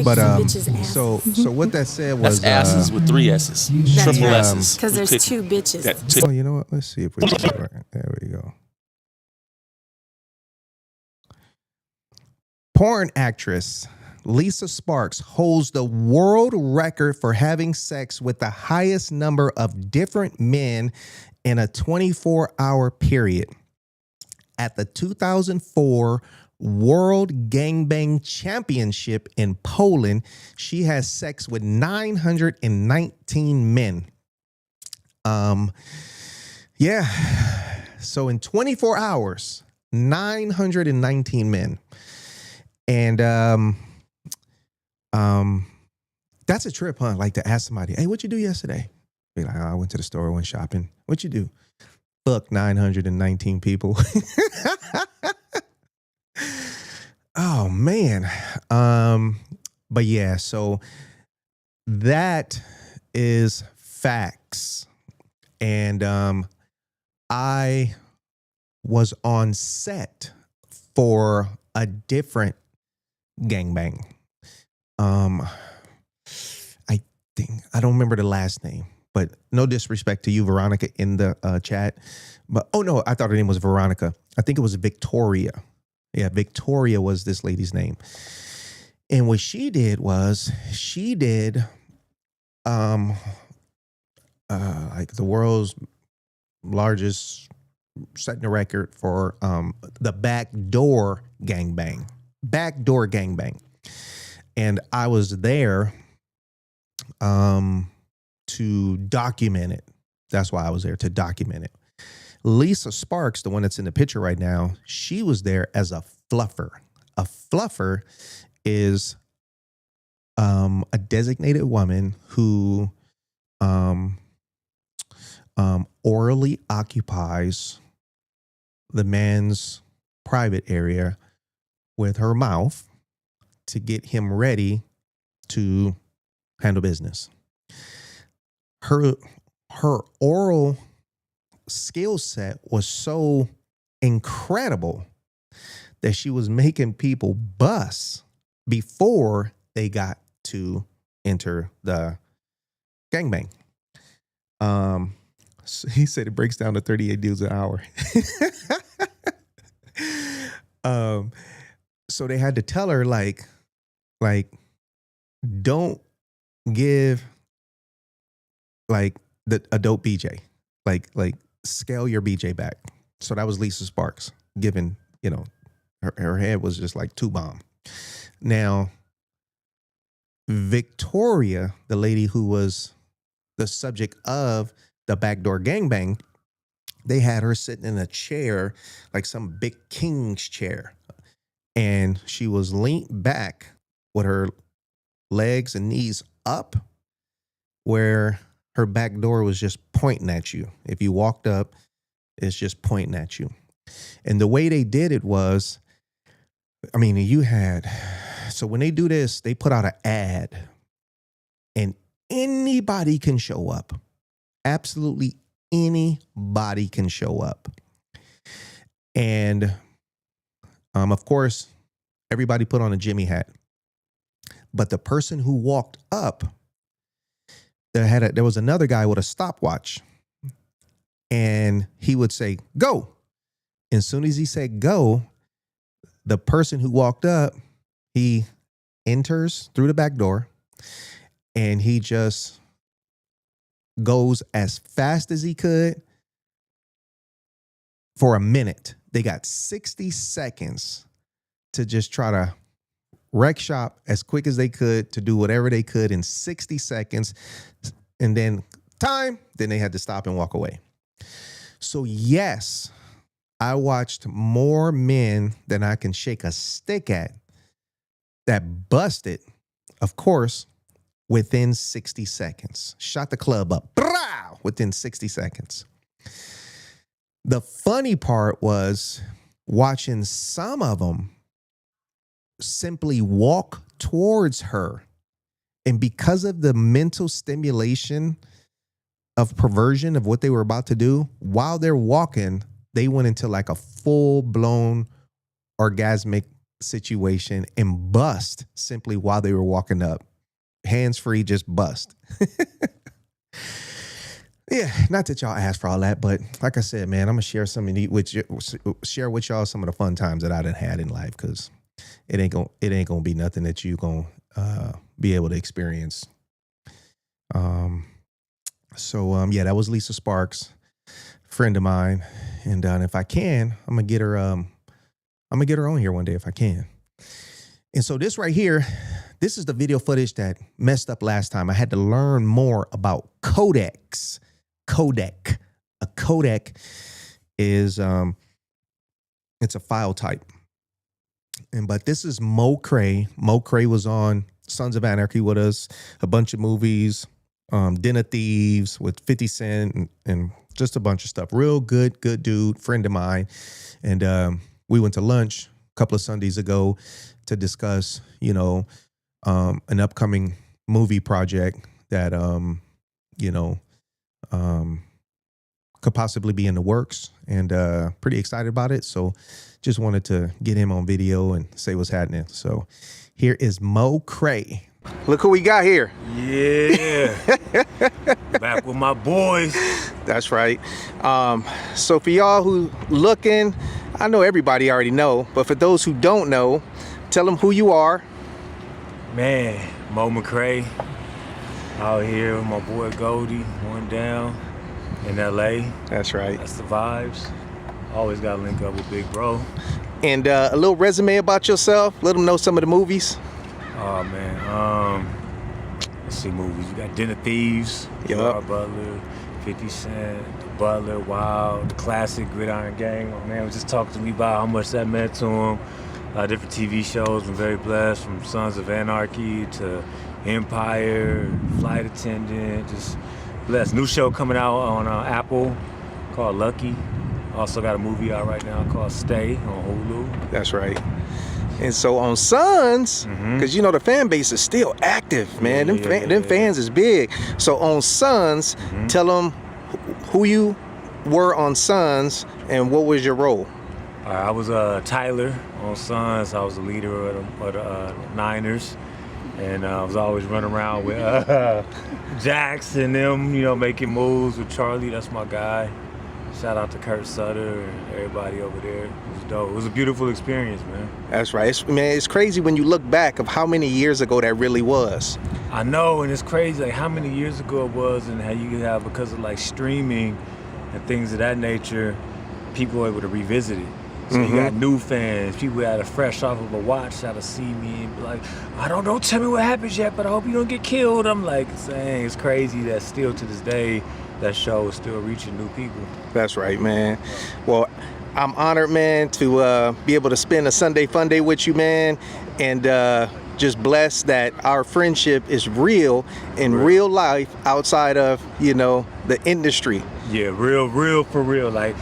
But so what that said was That's asses with 3 S's. Triple S's. Because there's 2 bitches. Oh, you know what? Let's see if we can do it right. There we go. Porn actress Lisa Sparks holds the world record for having sex with the highest number of different men in a 24-hour period. At the 2004 World Gangbang Championship in Poland, she has sex with 919 men. Yeah. So in 24 hours, 919 men. And that's a trip, huh? Like to ask somebody, hey, what'd you do yesterday? Be like, oh, I went to the store, went shopping. What'd you do? Fuck 919 people. Oh man. But yeah, so that is facts. And I was on set for a different gangbang. I don't remember the last name, but no disrespect to you, Veronica, in the chat. But oh no, I thought her name was Veronica. I think it was Victoria. Yeah, Victoria was this lady's name. And what she did was she did like the world's largest, setting a record for the backdoor gangbang. Backdoor gangbang. And I was there to document it. That's why I was there, to document it. Lisa Sparks, the one that's in the picture right now, she was there as a fluffer. A fluffer is a designated woman who orally occupies the man's private area with her mouth to get him ready to handle business. Her oral skill set was so incredible that she was making people bust before they got to enter the gangbang. So he said it breaks down to 38 dudes an hour. So they had to tell her like, don't give like a dope BJ, like scale your BJ back. So that was Lisa Sparks giving, Her head was just like 2 bomb. Now, Victoria, the lady who was the subject of the backdoor gangbang, they had her sitting in a chair, like some big king's chair. And she was leaned back with her legs and knees up, where her back door was just pointing at you. If you walked up, it's just pointing at you. And the way they did it was, I mean, so when they do this, they put out an ad and anybody can show up. Absolutely anybody can show up. And of course, everybody put on a Jimmy hat. But the person who walked up, there was another guy with a stopwatch. And he would say, go. And as soon as he said go, the person who walked up, he enters through the back door and he just goes as fast as he could for a minute. They got 60 seconds to just try to wreck shop as quick as they could, to do whatever they could in 60 seconds. And then then they had to stop and walk away. So yes, I watched more men than I can shake a stick at that busted, of course, within 60 seconds. Shot the club up within 60 seconds. The funny part was watching some of them simply walk towards her. And because of the mental stimulation of perversion of what they were about to do, while they're walking, they went into like a full-blown orgasmic situation and bust simply while they were walking up. Hands free, just bust. Yeah, not that y'all asked for all that, but like I said, man, I'm gonna share share with y'all some of the fun times that I done had in life, because it ain't gonna be nothing that you gonna be able to experience. Yeah, that was Lisa Sparks, friend of mine, and if I can, I'm gonna get her on here one day if I can. And so this right here, this is the video footage that messed up last time. I had to learn more about codecs. Codec. A codec is it's a file type. But this is Mo Cray. Mo Cray was on Sons of Anarchy with us, a bunch of movies, Den of Thieves with 50 Cent and just a bunch of stuff. Real good dude, friend of mine. And we went to lunch a couple of Sundays ago to discuss, an upcoming movie project that, could possibly be in the works, and pretty excited about it. So just wanted to get him on video and say what's happening. So here is Mo Cray. Look who we got here. Yeah. Back with my boys. That's right. So for y'all who looking, I know everybody already know, but for those who don't know, tell them who you are. Man, Mo McCray out here with my boy Goldie, one down in LA. That's right. That's the vibes. Always got to link up with Big Bro. And a little resume about yourself. Let them know some of the movies. Oh man, let's see movies. You got Den of Thieves, Yup. Butler, 50 Cent, The Butler, Wild, the classic Gridiron Gang. My man was just talking to me about how much that meant to him. Different TV shows. Been very blessed, from Sons of Anarchy to Empire, Flight Attendant. Just blessed. New show coming out on Apple called Lucky. Also got a movie out right now called Stay on Hulu. That's right. And so on Sons, because the fan base is still active, man. Them fans is big. So on Sons, tell them who you were on Sons and what was your role. I was Tyler on Sons. I was the leader of the Niners. And I was always running around with Jax and them, making moves with Charlie. That's my guy. Shout out to Kurt Sutter and everybody over there. It was dope. It was a beautiful experience, man. That's right. It's crazy when you look back of how many years ago that really was. I know, and it's crazy like how many years ago it was, and how you have, because of like streaming and things of that nature, people are able to revisit it. So you got new fans, people that are fresh off of a watch that'll see me and be like, don't tell me what happens yet, but I hope you don't get killed. I'm like saying it's crazy that still to this day, that show is still reaching new people. That's right, man. Well, I'm honored, man, to be able to spend a Sunday Fun Day with you, man, and just blessed that our friendship is real in real life outside of, the industry. Yeah, real for real. Like,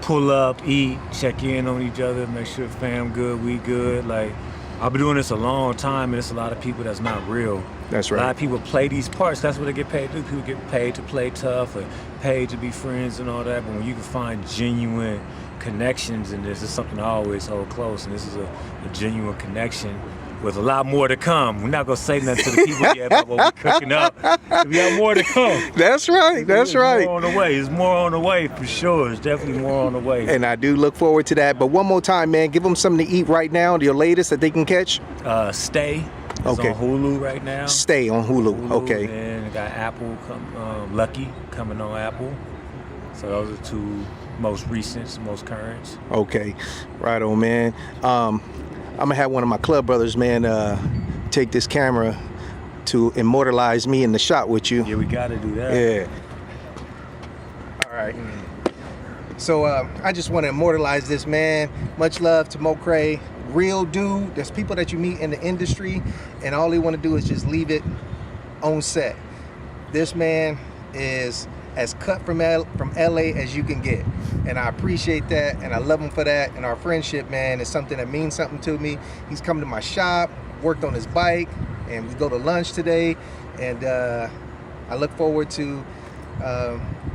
pull up, eat, check in on each other, make sure fam good, we good. Like, I've been doing this a long time, and it's a lot of people that's not real. That's right. A lot of people play these parts. That's what they get paid to do. People get paid to play tough or paid to be friends and all that. But when you can find genuine connections in this, it's something I always hold close. And this is a genuine connection with a lot more to come. We're not going to say nothing to the people yet about what we're cooking up. We got more to come. That's right. That's right. More on the way. There's more on the way for sure. It's definitely more on the way. And I do look forward to that. But one more time, man, give them something to eat right now, your latest that they can catch. Stay. It's on Hulu right now. Stay on Hulu. Okay. And we got Apple, Lucky coming on Apple. So those are two most recent, most current. Okay. Right on, man. I'm gonna have one of my club brothers, man, take this camera to immortalize me in the shot with you. Yeah, we gotta do that. Yeah. All right. So I just want to immortalize this, man. Much love to Mokray. Real dude. There's people that you meet in the industry, and all they want to do is just leave it on set. This man is as cut from LA as you can get, and I appreciate that, and I love him for that. And our friendship, man, is something that means something to me. He's come to my shop, worked on his bike, and we go to lunch today, and I look forward to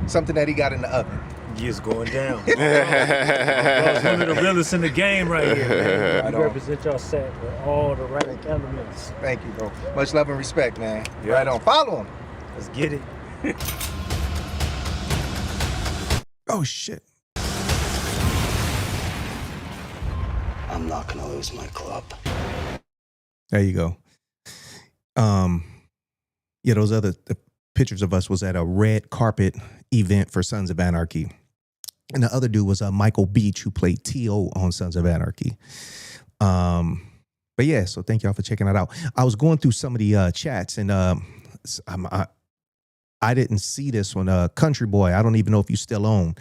something that he got in the oven. It's going down. It's one of the realest in the game right here, man. You represent your set with all the right elements. Thank you, bro. Much love and respect, man. Yeah. Right on. Follow him. Let's get it. Oh, shit. I'm not gonna lose my club. There you go. Yeah, those other pictures of us was at a red carpet event for Sons of Anarchy. And the other dude was Michael Beach, who played T.O. on Sons of Anarchy. But yeah, so thank y'all for checking that out. I was going through some of the chats, and I didn't see this one. Country Boy, I don't even know if you still own,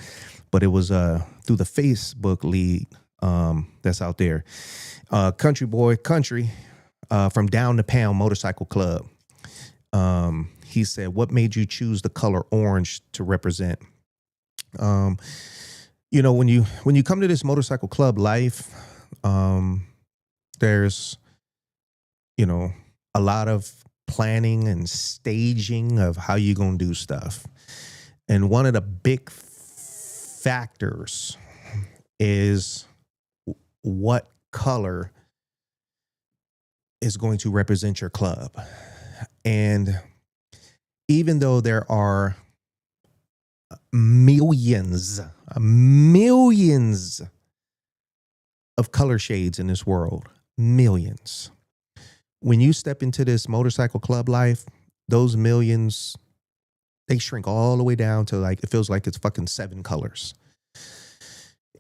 but it was through the Facebook lead that's out there. Country Boy, Country, from Down the Pound Motorcycle Club. He said, what made you choose the color orange to represent? When you come to this motorcycle club life, there's, a lot of planning and staging of how you're going to do stuff. And one of the big factors is what color is going to represent your club. And even though there are millions of color shades in this world, millions. When you step into this motorcycle club life, those millions, they shrink all the way down to it feels like it's fucking 7 colors.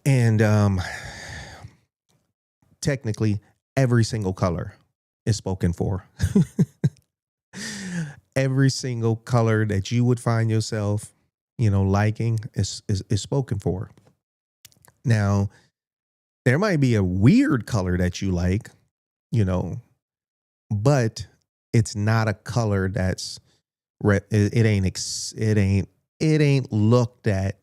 And technically, every single color is spoken for. Every single color that you would find yourself, liking is spoken for. Now, there might be a weird color that you like, but it's not a color that's it ain't looked at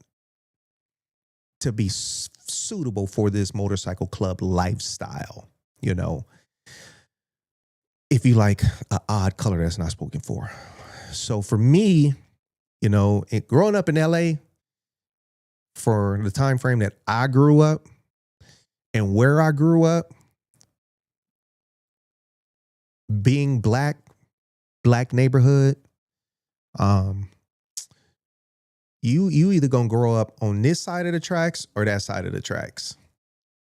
to be suitable for this motorcycle club lifestyle. If you like an odd color that's not spoken for. So for me, growing up in LA, for the time frame that I grew up and where I grew up, being black neighborhood, you either gonna grow up on this side of the tracks or that side of the tracks.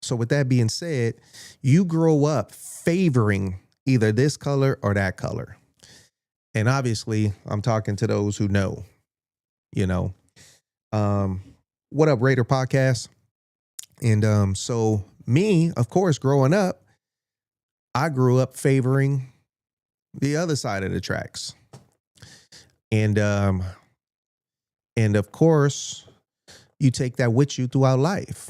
So with that being said, you grow up favoring either this color or that color. And obviously, I'm talking to those who know, What up, Raider Podcast? And so me, of course, growing up, I grew up favoring the other side of the tracks. And of course, you take that with you throughout life.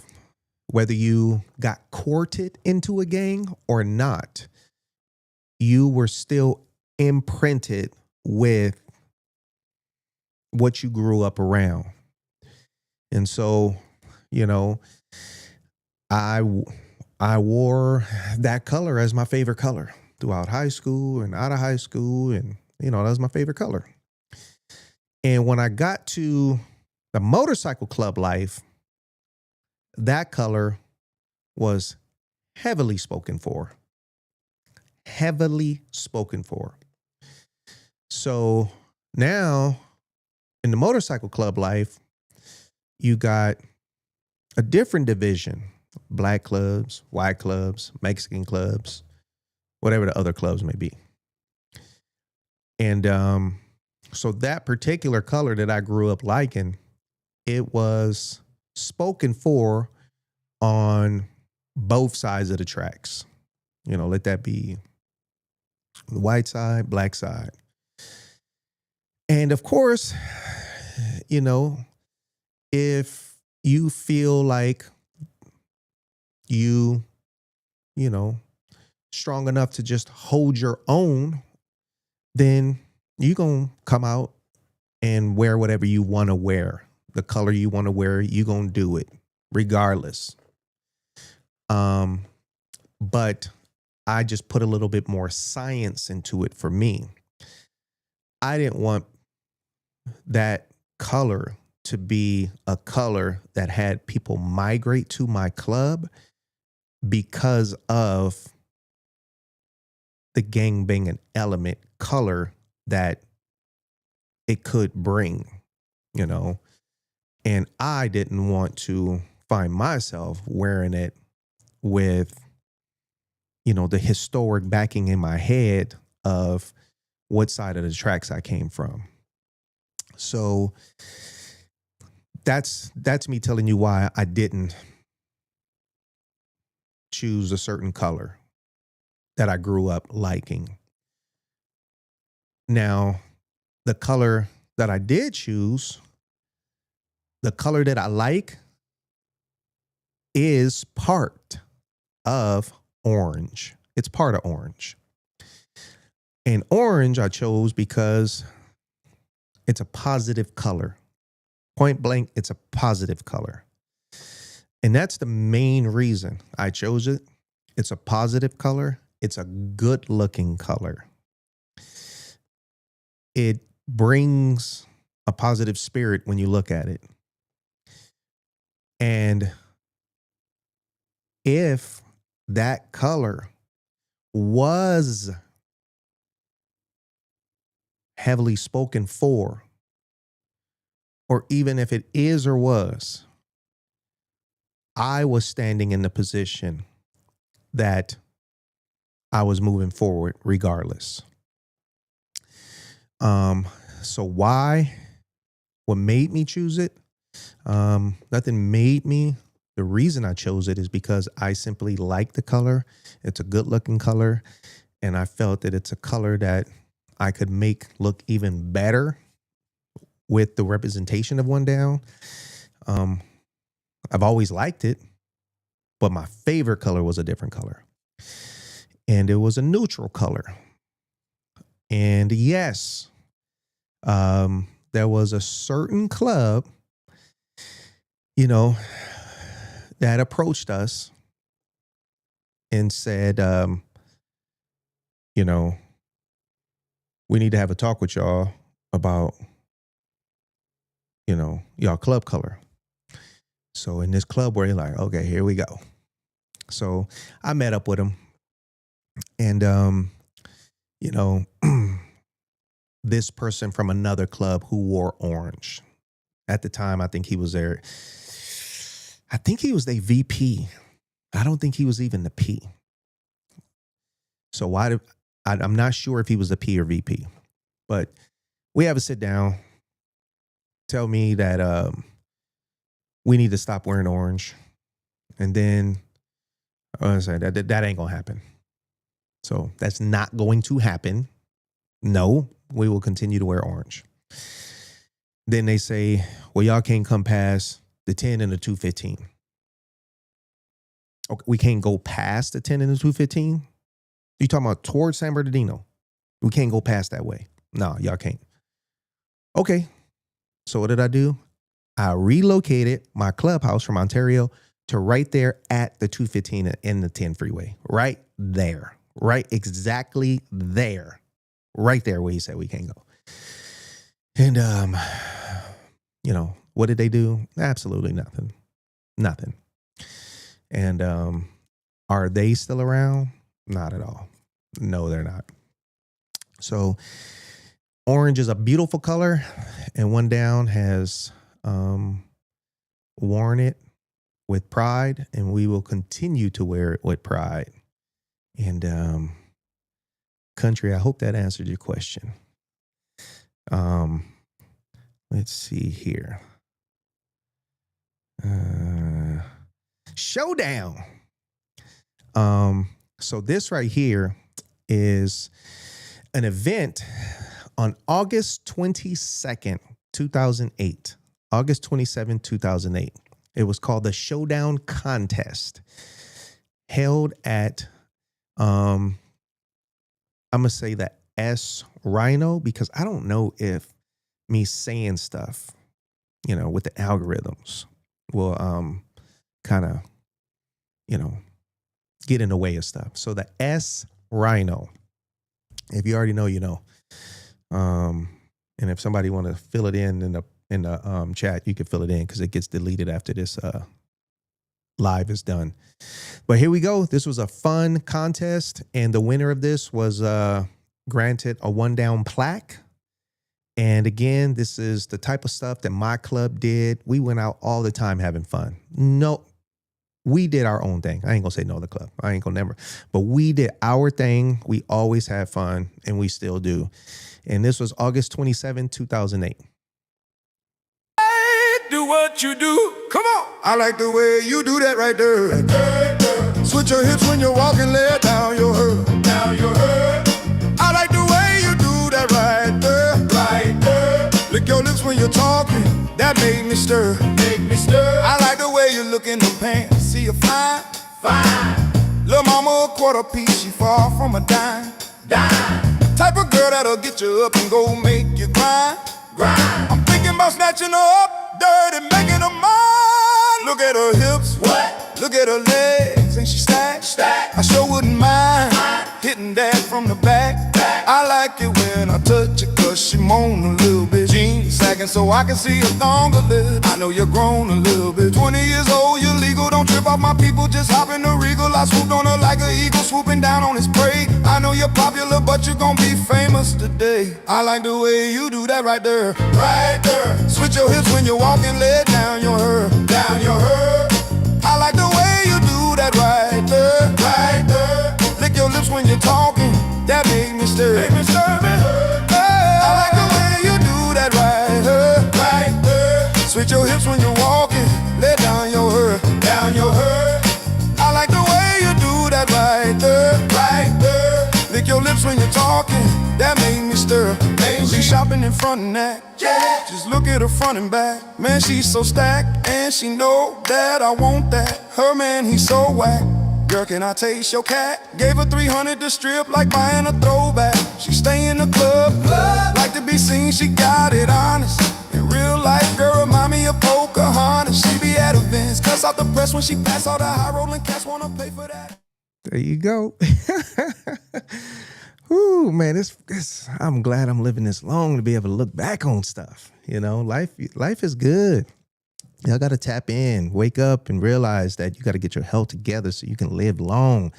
Whether you got courted into a gang or not, you were still imprinted with what you grew up around. And so, you know, I wore that color as my favorite color throughout high school and out of high school. And, that was my favorite color. And when I got to the motorcycle club life, that color was heavily spoken for. Heavily spoken for. So now in the motorcycle club life, you got a different division: black clubs, white clubs, Mexican clubs, whatever the other clubs may be. And so that particular color that I grew up liking, it was spoken for on both sides of the tracks. Let that be the white side, black side. And of course, if you feel like you strong enough to just hold your own, then you going to come out and wear whatever you want to wear. The color you want to wear, you going to do it regardless. But I just put a little bit more science into it for me. I didn't want that color to be a color that had people migrate to my club because of the gangbanging element color that it could bring, and I didn't want to find myself wearing it with, the historic backing in my head of what side of the tracks I came from. So that's me telling you why I didn't choose a certain color that I grew up liking. Now, the color that I did choose, the color that I like, is part of orange. It's part of orange. And orange I chose because it's a positive color. Point blank, it's a positive color. And that's the main reason I chose it. It's a positive color. It's a good looking color. It brings a positive spirit when you look at it. And if that color was heavily spoken for, or even if it is or was, I was standing in the position that I was moving forward regardless. So why? What made me choose it? Nothing made me. The reason I chose it is because I simply like the color. It's a good looking color. And I felt that it's a color that I could make look even better with the representation of One Down. I've always liked it, but my favorite color was a different color. And it was a neutral color. And yes, there was a certain club, that approached us and said, we need to have a talk with y'all about, y'all club color. So in this club where you're like, okay, here we go. So I met up with him and, this person from another club who wore orange. At the time, I think he was there. I think he was the VP. I don't think he was even the P. So I'm not sure if he was the P or VP, but we have a sit down. Tell me that we need to stop wearing orange. And then I was like, that ain't gonna happen. So that's not going to happen. No, we will continue to wear orange. Then they say, well, y'all can't come past the 10 and the 215. Okay, we can't go past the 10 and the 215. You talking about towards San Bernardino? We can't go past that way. No, y'all can't. Okay. So what did I do? I relocated my clubhouse from Ontario to right there at the 215 and the 10 freeway. Right there. Right exactly there. Right there where he said we can't go. And, you know, what did they do? Absolutely nothing. Nothing. And are they still around? Not at all. No, they're not. So orange is a beautiful color, and One Down has worn it with pride, and we will continue to wear it with pride. And country, I hope that answered your question. Let's see here. Showdown. So this right here is an event on August 22nd, 2008. August 27, 2008. It was called the Showdown Contest, held at, I'm going to say the S Rhino, because I don't know if me saying stuff, you know, with the algorithms will kind of, you know, get in the way of stuff. So the S Rhino, if you already know, you know. And if somebody want to fill it in the chat, you can fill it in because it gets deleted after this live is done. But here we go. This was a fun contest, and the winner of this was granted a One Down plaque. And again, this is the type of stuff that my club did. We went out all the time having fun. No, we did our own thing. I ain't gonna say no other club. I ain't gonna never. But we did our thing. We always had fun, and we still do. And this was August 27, 2008. Do what you do. Come on. I like the way you do that right there. Switch your hips when you're walking, lay down your head. Down your head. I like the way you do that right there. Right there. Lick your lips when you're talking. That made me stir. Make me stir. I like the way you look in the pants. See you fine. Fine. Lil' mama a quarter piece. She far from a dime. Dime. Type of girl that'll get you up and go make you grind. Grind. I'm thinking about snatching her up. Dirty, making her mine. Look at her hips. What? Look at her legs. Ain't she stacked? Stacked. I sure wouldn't mind hitting that from the back. I like it when I touch it, cause she moan a little bit. Jeans sagging so I can see her thong a little. I know you're grown a little bit. 20 years old, you're legal. Don't trip off my people, just hop in the Regal. I swooped on her like an eagle, swooping down on his prey. I know you're popular, but you're gonna be famous today. I like the way you do that right there. Right there. Switch your hips when you're walking, lay down your hair. Down your hair. I like the way you do that right there. Right there. Lick your lips when you're talking. That make me stir. Make me stir, man. I like the way you do that right there. Right there. Switch your hips when you're walking. Lay down your hair. Down your hair. I like the way you do that right there. Right there. Lick your lips when you're talking. That make me stir. She shopping in front and that. Yeah. Just look at her front and back. Man, she's so stacked, and she know that I want that. Her man, he's so whack. Girl, can I taste your cat? Gave her 300 to strip, like buying a throwback. She stay in the club, like to be seen, she got it honest. In real life, girl, remind me of Pocahontas. She be at events, cuss out the press when she pass all the high rolling cats wanna pay for that. There you go. Ooh, man, I'm glad I'm living this long to be able to look back on stuff. You know, life is good. Y'all got to tap in, wake up, and realize that you got to get your health together so you can live long.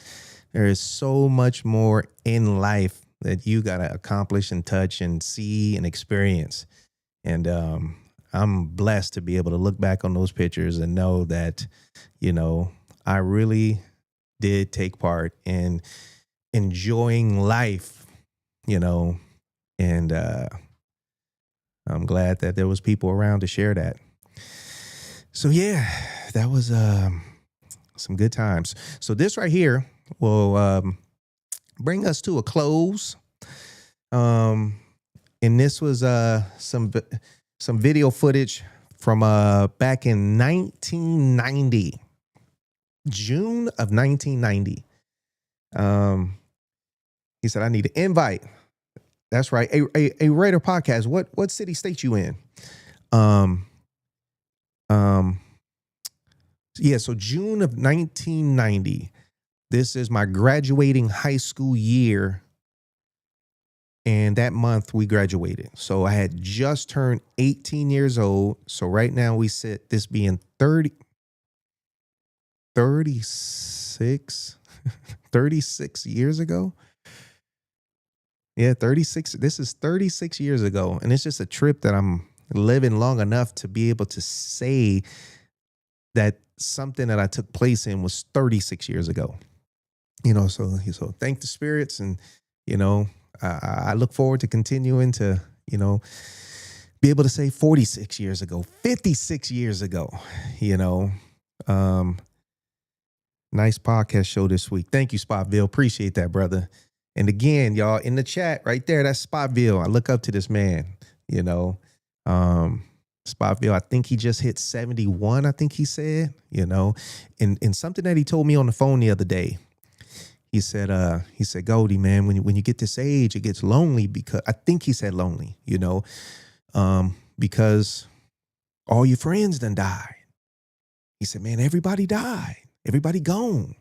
There is so much more in life that you got to accomplish and touch and see and experience. And I'm blessed to be able to look back on those pictures and know that, you know, I really did take part in enjoying life, you know, and I'm glad that there was people around to share that. So yeah, that was Some good times. So this right here will bring us to a close. And this was some video footage from back in 1990, June of 1990. He said, I need an invite. That's right. A Raider podcast. What city, state you in? Yeah, so June of 1990. This is my graduating high school year. And that month we graduated. So I had just turned 18 years old. So right now we sit, this being 36 years ago. Yeah, 36. This is 36 years ago. And it's just a trip that I'm living long enough to be able to say that something that I took place in was 36 years ago. You know, so thank the spirits. And, you know, I look forward to continuing to, you know, be able to say 46 years ago, 56 years ago, you know. Nice podcast show this week. Thank you, Spotville. Appreciate that, brother. And again, y'all, in the chat right there, that's Spotville. I look up to this man, you know. Spotville, I think he just hit 71, I think he said, you know. And something that he told me on the phone the other day, he said, Goldie, man, when you get this age, it gets lonely, because I think he said lonely, you know, because all your friends done died. He said, man, everybody died. Everybody gone.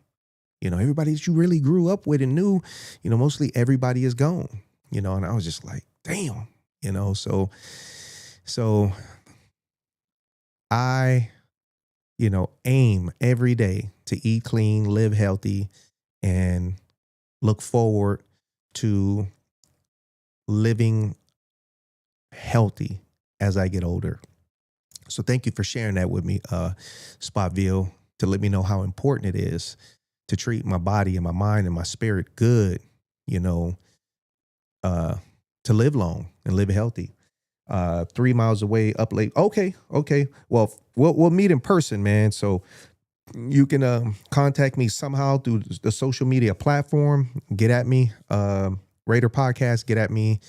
You know, everybody that you really grew up with and knew, you know, mostly everybody is gone, you know. And I was just like, damn, you know, so I, you know, aim every day to eat clean, live healthy, and look forward to living healthy as I get older. So thank you for sharing that with me, Spotville, to let me know how important it is to treat my body and my mind and my spirit good, you know, to live long and live healthy. 3 miles away, up late. Okay. Well, we'll meet in person, man. So you can contact me somehow through the social media platform. Get at me, Raider Podcast. Get at me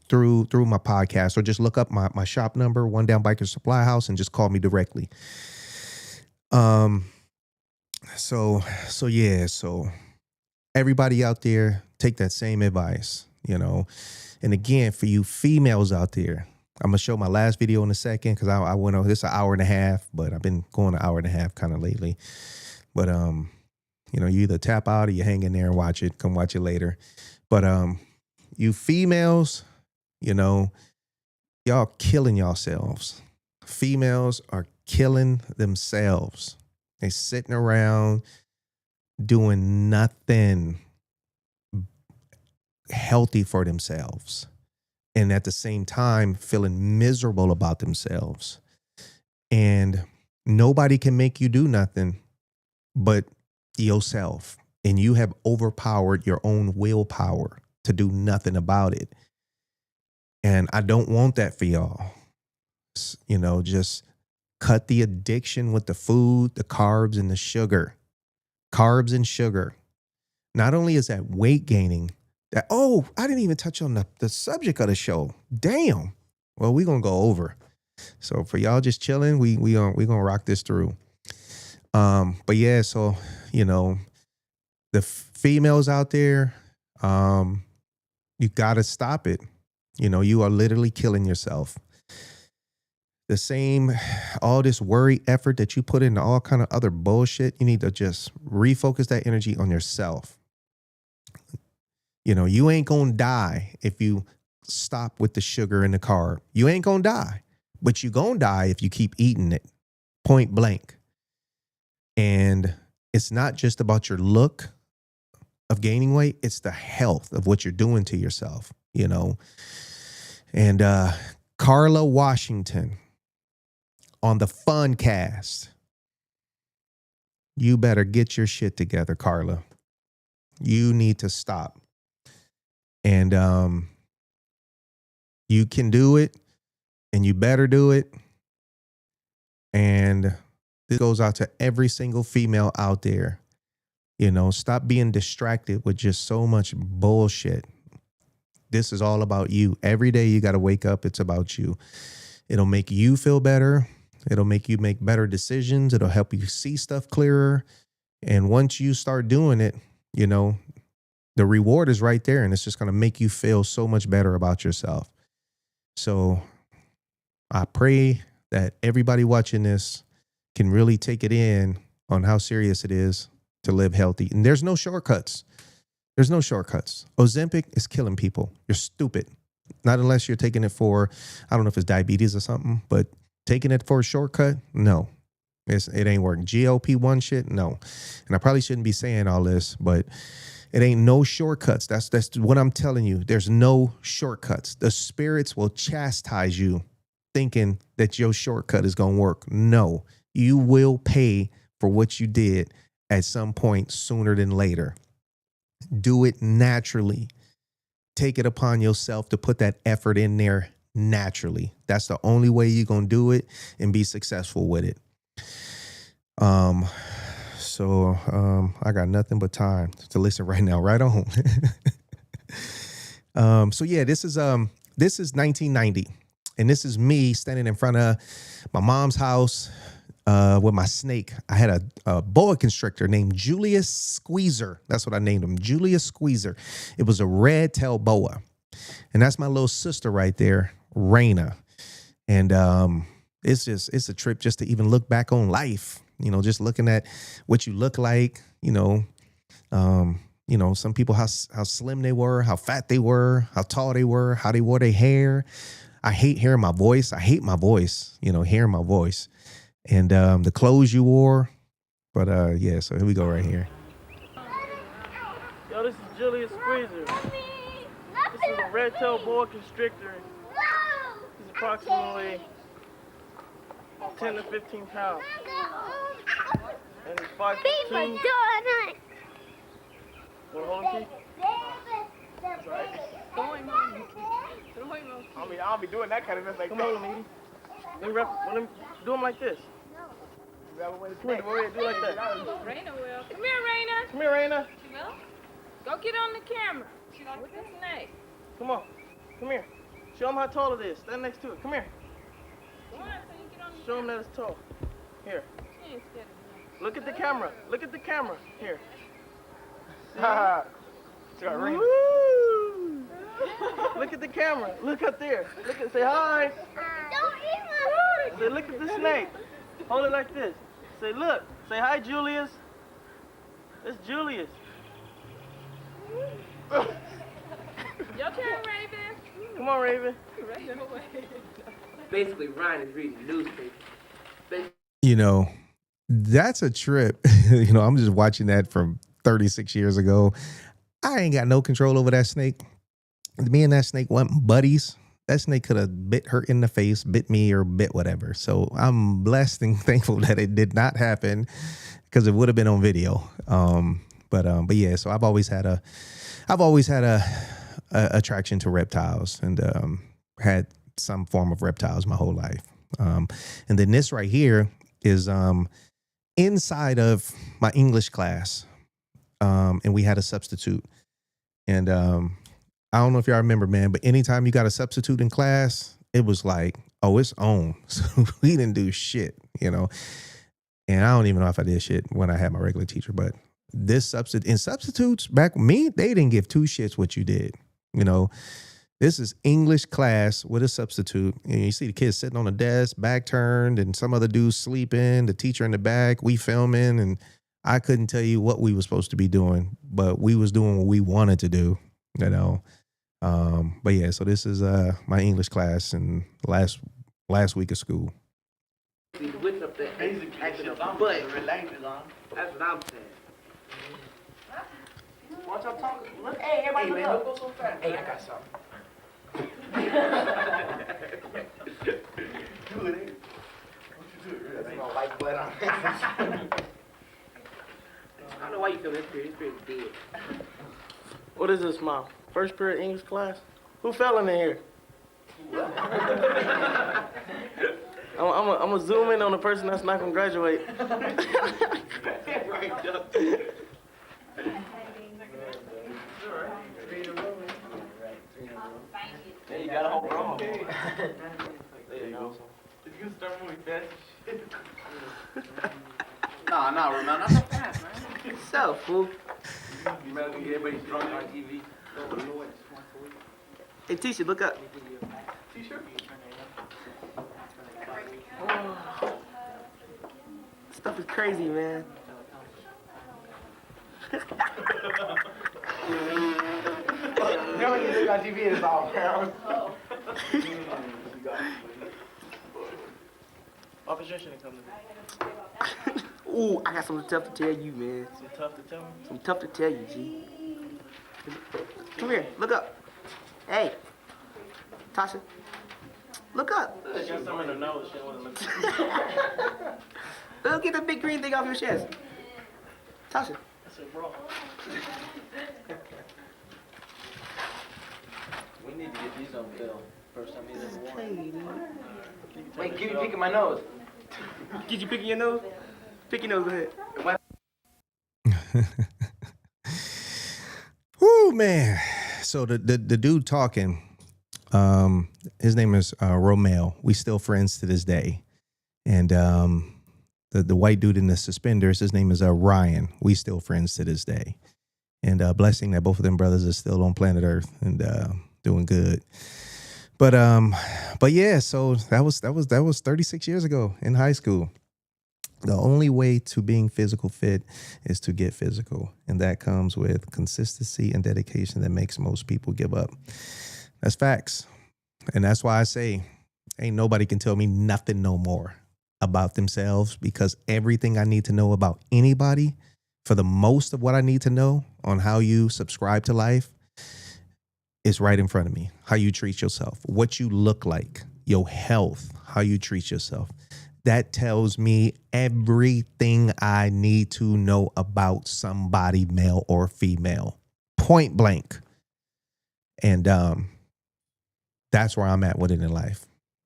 through my podcast, or just look up my shop number, One Down Biker Supply House, and just call me directly. So everybody out there, take that same advice, you know. And again, for you females out there, I'm gonna show my last video in a second, because I went on this an hour and a half, but I've been going an hour and a half kind of lately. But you know, you either tap out or you hang in there and watch it. Come watch it later. But you females, you know, y'all killing yourselves. Females are killing themselves. They sitting around doing nothing healthy for themselves, and at the same time feeling miserable about themselves. And nobody can make you do nothing but yourself. And you have overpowered your own willpower to do nothing about it. And I don't want that for y'all. You know, just cut the addiction with the food, the carbs, and the sugar. Carbs and sugar. Not only is that weight gaining, I didn't even touch on the subject of the show. Damn. Well, we're going to go over. So for y'all just chilling, we gonna rock this through. But yeah, so, you know, the females out there, you got to stop it. You know, you are literally killing yourself. All this worry effort that you put into all kind of other bullshit, you need to just refocus that energy on yourself. You know, you ain't gonna die if you stop with the sugar and the carb. You ain't gonna die, but you gonna die if you keep eating it, point blank. And it's not just about your look of gaining weight, it's the health of what you're doing to yourself, you know. And Carla Washington on the Funcast, you better get your shit together, Carla. You need to stop. And you can do it, and you better do it. And This goes out to every single female out there. You know, stop being distracted with just so much bullshit. This is all about you. Every day you got to wake up, it's about you. It'll make you feel better. It'll make you make better decisions. It'll help you see stuff clearer. And once you start doing it, you know, the reward is right there, and it's just going to make you feel so much better about yourself. So I pray that everybody watching this can really take it in on how serious it is to live healthy. And there's no shortcuts. There's no shortcuts. Ozempic is killing people. You're stupid. Not unless you're taking it for, I don't know if it's diabetes or something, but taking it for a shortcut, no. It ain't working. GLP-1 shit, no. And I probably shouldn't be saying all this, but it ain't no shortcuts. That's what I'm telling you. There's no shortcuts. The spirits will chastise you thinking that your shortcut is going to work. No, you will pay for what you did at some point sooner than later. Do it naturally. Take it upon yourself to put that effort in there naturally. That's the only way you're going to do it and be successful with it. So I got nothing but time to listen right now. Right on. So yeah, this is 1990, and this is me standing in front of my mom's house with my snake. I had a boa constrictor named Julius Squeezer. That's what I named him, Julius Squeezer. It was a red-tailed boa, and that's my little sister right there, Raina. And it's a trip just to even look back on life. You know, just looking at what you look like, you know, some people, how slim they were, how fat they were, how tall they were, how they wore their hair. I hate hearing my voice. I hate my voice, you know, hearing my voice. And the clothes you wore. But yeah, so here we go right here. Yo, this is Julius Squeezer. This is a red-tailed boa constrictor. He's approximately 10 to 15 pounds. And he's 5'2". Want to hold him, Keith? I'll be doing that kind of stuff like Come on, Edie. Let him do him like this. Come here, Maria, do it like that. Raina will. Come here, Raina. Come here, Raina. She will? Go get on the camera. With the snake. Come on. Come here. Show him how tall it is. Stand next to it. Come here. Go on, so you get on the Show him that it's tall. Here. She ain't scared of me. Look at the camera. Look at the camera. Here. Woo! Look at the camera. Look up there. Look at. Say hi. Say look at the snake. Hold it like this. Say look. Say hi, Julius. It's Julius. Your turn, Raven. Come on, Raven. Basically, Ryan is reading newspapers. You know, that's a trip. You know, I'm just watching that from 36 years ago. I ain't got no control over that snake. Me and that snake weren't buddies. That snake could have bit her in the face, bit me, or bit whatever. So I'm blessed and thankful that it did not happen, because it would have been on video. But yeah, so I've always had a attraction to reptiles, and had some form of reptiles my whole life. And then this right here is inside of my English class, and we had a substitute. And I don't know if y'all remember, man, but anytime you got a substitute in class, it was like, oh, it's on. So we didn't do shit, you know. And I don't even know if I did shit when I had my regular teacher, but this substitutes back with me, they didn't give two shits what you did. You know, this is English class with a substitute. And you see the kids sitting on the desk, back turned, and some other dudes sleeping, the teacher in the back, we filming, and I couldn't tell you what we were supposed to be doing, but we was doing what we wanted to do, you know. But yeah, so this is my English class in last week of school. With up there, but that's what I'm saying. Watch out, talk. Look, hey, everybody, look up. Don't go so fast. Hey, I got something. Do it, eh? That's my white butt on. I don't know why you feel this period. This period is dead. What is this, Mom? First period English class? Who fell in here? I'm gonna zoom in on the person that's not gonna graduate. Yeah, you got a whole row. There you go. If you start moving fast as shit. Nah, Roman, not so fast, man. What's up, fool? You better get everybody drunk on TV. Hey, Tisha, look up. T-shirt? Stuff is crazy, man. Now when you look on TV, it's all around. What position it comes in? Ooh, I got something tough to tell you, man. Something tough to tell me? Something tough to tell you, G. Come here, look up. Hey, Tasha, look up. She got something in her nose. She don't want to look. Look, get that big green thing off your chest. Tasha. That's a bra. We need to get these on film. First time he's ever worn. Wait, keep you picking my nose. Get you picking your nose? Pick your nose, go ahead. Woo, man. So the dude talking, his name is Romel. We still friends to this day. And the white dude in the suspenders, his name is Ryan. We still friends to this day. And blessing that both of them brothers are still on planet Earth and doing good. But yeah, so that was 36 years ago in high school. The only way to being physical fit is to get physical. And that comes with consistency and dedication that makes most people give up. That's facts. And that's why I say, ain't nobody can tell me nothing no more about themselves, because everything I need to know about anybody, for the most of what I need to know on how you subscribe to life, is right in front of me. How you treat yourself, what you look like, your health, how you treat yourself. That tells me everything I need to know about somebody, male or female, point blank. And that's where I'm at with it in life.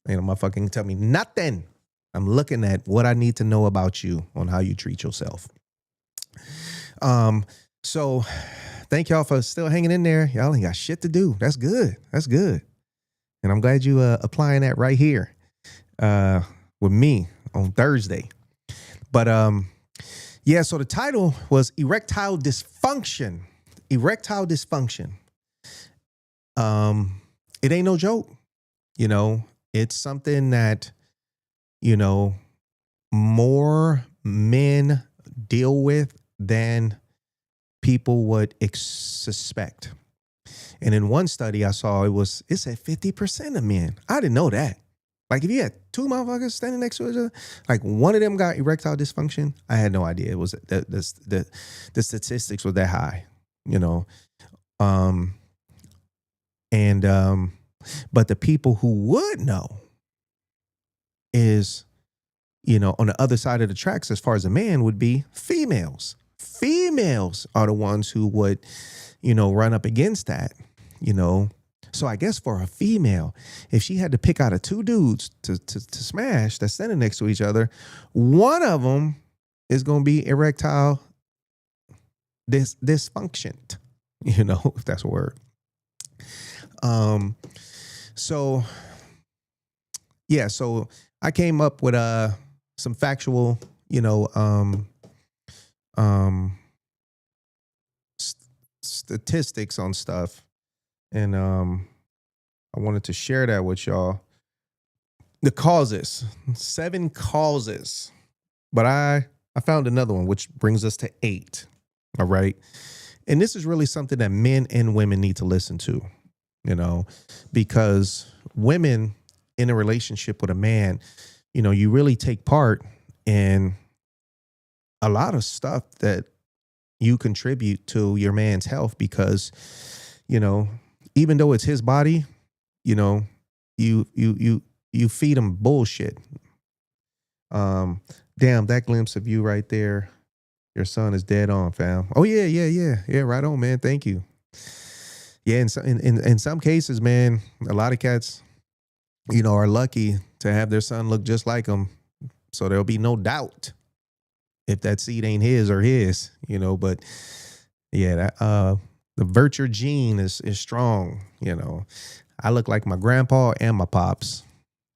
Ain't no motherfucking tell me nothing. I'm looking at what I need to know about you on how you treat yourself. So thank y'all for still hanging in there. Y'all ain't got shit to do. That's good. That's good. And I'm glad you applying that right here with me on Thursday. But yeah, so the title was Erectile Dysfunction. Erectile Dysfunction. It ain't no joke. You know, it's something that, you know, more men deal with than people would suspect. And in one study I saw, it said 50% of men. I didn't know that. Like if you had two motherfuckers standing next to each other, like one of them got erectile dysfunction, I had no idea it was the statistics were that high, you know. But the people who would know is, you know, on the other side of the tracks as far as a man would be females. Females are the ones who would, you know, run up against that, you know. So I guess for a female, if she had to pick out of two dudes to smash that's standing next to each other, one of them is going to be erectile dysfunction, you know, if that's a word. So yeah, so I came up with some factual, you know, statistics on stuff. And I wanted to share that with y'all. The causes, 7 causes. But I found another one, which brings us to 8. All right. And this is really something that men and women need to listen to, you know, because women in a relationship with a man, you know, you really take part in a lot of stuff that you contribute to your man's health, because, you know, even though it's his body, you know, you feed him bullshit. Damn, that glimpse of you right there, your son is dead on, fam. Oh yeah, right on, man. Thank you. Yeah, in some cases, man, a lot of cats, are lucky to have their son look just like them. So there'll be no doubt if that seed ain't his or his, but yeah, the virtue gene is strong. I look like my grandpa and my pops,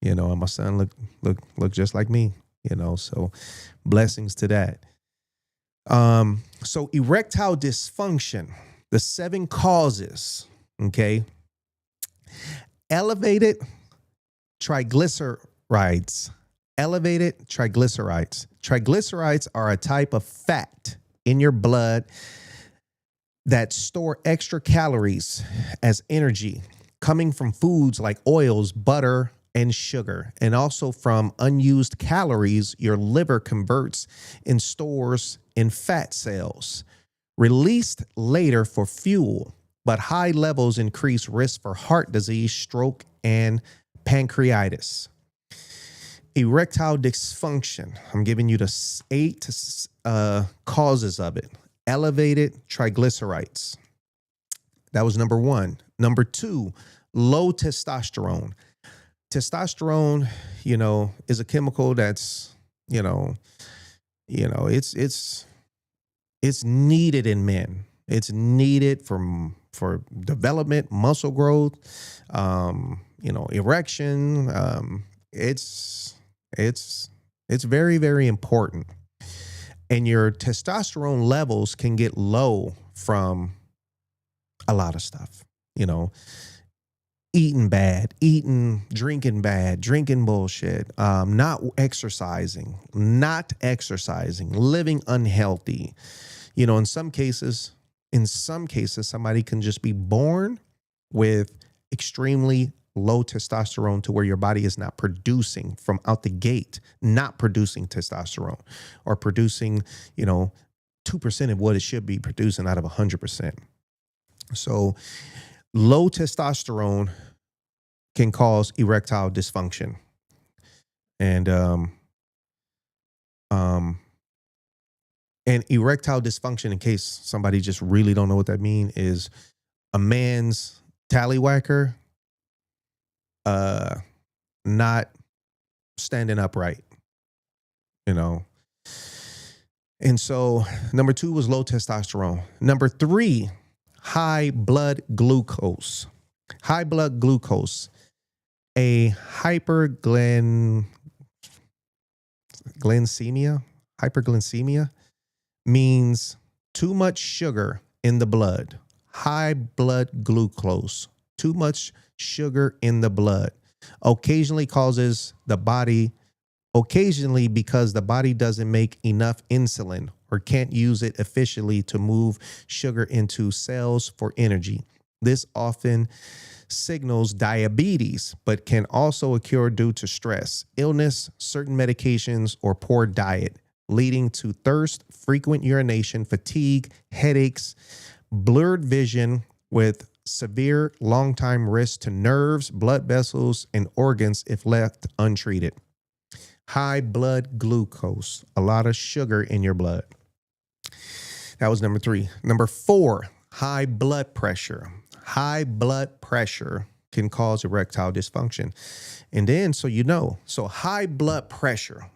and my son look just like me, so blessings to that. So erectile dysfunction, the 7 causes, okay? Elevated triglycerides. Elevated triglycerides. Triglycerides are a type of fat in your blood that store extra calories as energy coming from foods like oils, butter, and sugar, and also from unused calories your liver converts and stores in fat cells, released later for fuel, but high levels increase risk for heart disease, stroke, and pancreatitis. Erectile dysfunction. I'm giving you the 8 causes of it. Elevated triglycerides. That was number 1. Number 2, low testosterone. Testosterone, is a chemical that's, it's needed in men. It's needed for development, muscle growth, erection. It's very, very important. And your testosterone levels can get low from a lot of stuff, eating bad, drinking bad, drinking bullshit, not exercising, living unhealthy. In some cases, somebody can just be born with extremely low testosterone to where your body is not producing from out the gate, not producing testosterone or producing, 2% of what it should be producing out of 100%. So low testosterone can cause erectile dysfunction. And erectile dysfunction, in case somebody just really don't know what that means, is a man's tallywhacker not standing upright, And so number 2 was low testosterone. Number 3, high blood glucose. High blood glucose. A hyperglycemia means too much sugar in the blood. High blood glucose, too much sugar in the blood, occasionally because the body doesn't make enough insulin or can't use it efficiently to move sugar into cells for energy. This often signals diabetes, but can also occur due to stress, illness, certain medications, or poor diet, leading to thirst, frequent urination, fatigue, headaches, blurred vision with severe long-time risk to nerves, blood vessels, and organs if left untreated. High blood glucose, a lot of sugar in your blood. That was number 3. Number 4, high blood pressure. High blood pressure can cause erectile dysfunction. And then, so high blood pressure,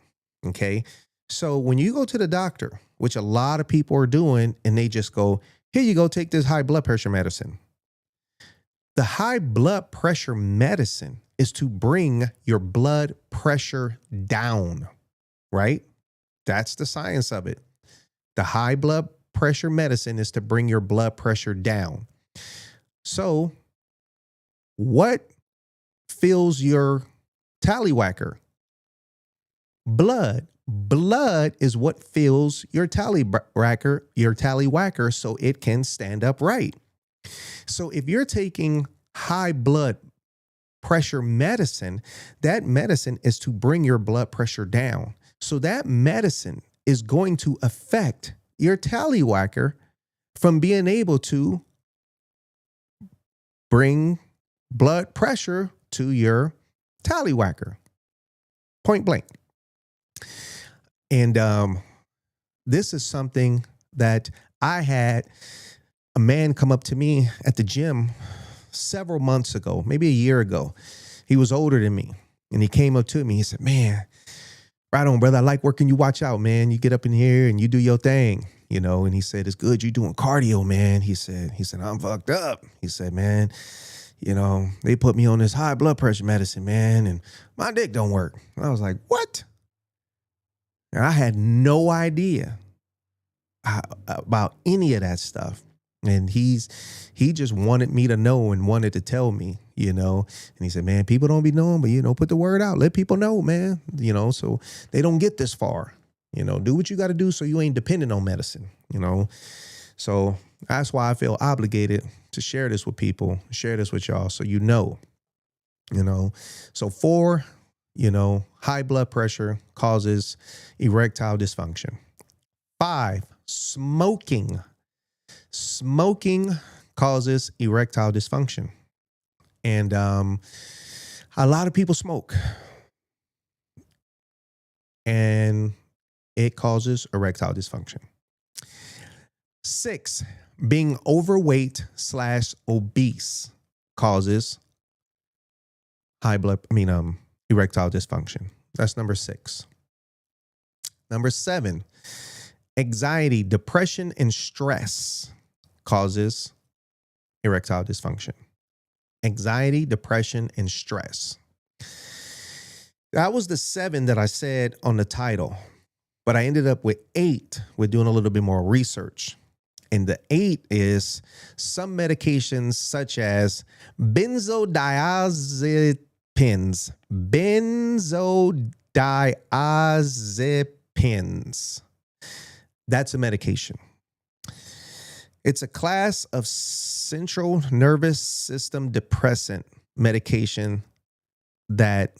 okay? So when you go to the doctor, which a lot of people are doing, and they just go, here you go, take this high blood pressure medicine. The high blood pressure medicine is to bring your blood pressure down, right? That's the science of it. The high blood pressure medicine is to bring your blood pressure down. So what fills your tallywhacker? Blood. Blood is what fills your tallywhacker so it can stand upright. So if you're taking high blood pressure medicine, that medicine is to bring your blood pressure down. So that medicine is going to affect your tallywhacker from being able to bring blood pressure to your tallywhacker. Point blank. And this is something that I had a man come up to me at the gym several months ago, maybe a year ago. He was older than me. And he came up to me. He said, man, right on, brother. I like working you. Watch out, man. You get up in here and you do your thing, you know. And he said, it's good you doing cardio, man. He said, I'm fucked up. He said, man, you know, they put me on this high blood pressure medicine, man, and my dick don't work. And I was like, what? And I had no idea about any of that stuff. And he just wanted me to know and wanted to tell me, you know. And he said, man, people don't be knowing, but, you know, put the word out. Let people know, man, you know, so they don't get this far. You know, do what you got to do so you ain't dependent on medicine, you know. So that's why I feel obligated to share this with people, share this with y'all so you know. So 4, you know, high blood pressure causes erectile dysfunction. 5, smoking. Smoking causes erectile dysfunction. And a lot of people smoke. And it causes erectile dysfunction. 6, being overweight / obese causes erectile dysfunction. That's number 6. Number 7, anxiety, depression, and stress causes erectile dysfunction. Anxiety, depression, and stress. That was the 7 that I said on the title, but I ended up with 8 with doing a little bit more research. And the 8 is some medications such as benzodiazepines. Benzodiazepines. That's a medication. It's a class of central nervous system depressant medication that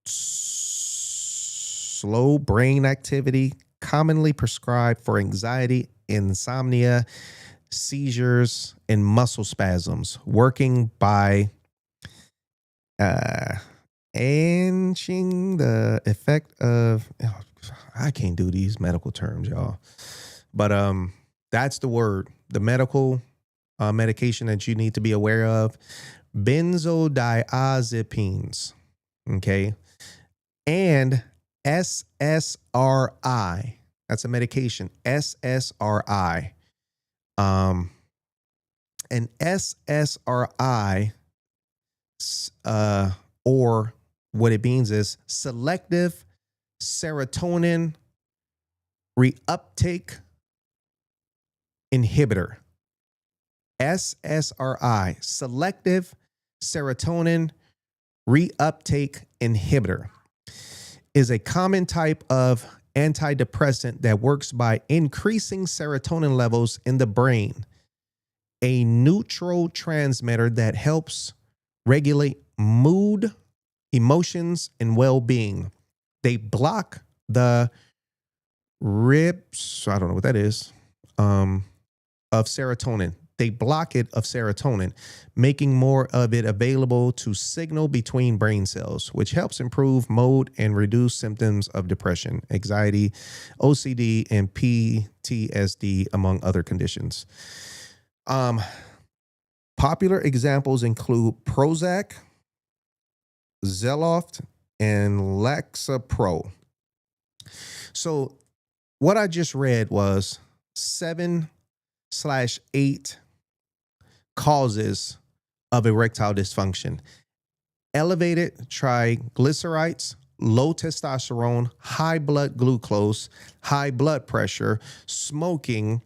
slow brain activity, commonly prescribed for anxiety, insomnia, seizures, and muscle spasms, working by enhancing the effect of, I can't do these medical terms, y'all. But that's the word, the medical medication that you need to be aware of. Benzodiazepines, okay? And SSRI. That's a medication, SSRI. And SSRI, or what it means is selective serotonin reuptake inhibitor. SSRI, selective serotonin reuptake inhibitor, is a common type of antidepressant that works by increasing serotonin levels in the brain, a neurotransmitter that helps regulate mood, emotions, and well-being. They block the ribs, I don't know what that is, of serotonin. They block it of serotonin, making more of it available to signal between brain cells, which helps improve mood and reduce symptoms of depression, anxiety, OCD, and PTSD, among other conditions. Popular examples include Prozac, Zoloft, and Lexapro. So what I just read was 7/8 causes of erectile dysfunction: elevated triglycerides, low testosterone, high blood glucose, high blood pressure, smoking,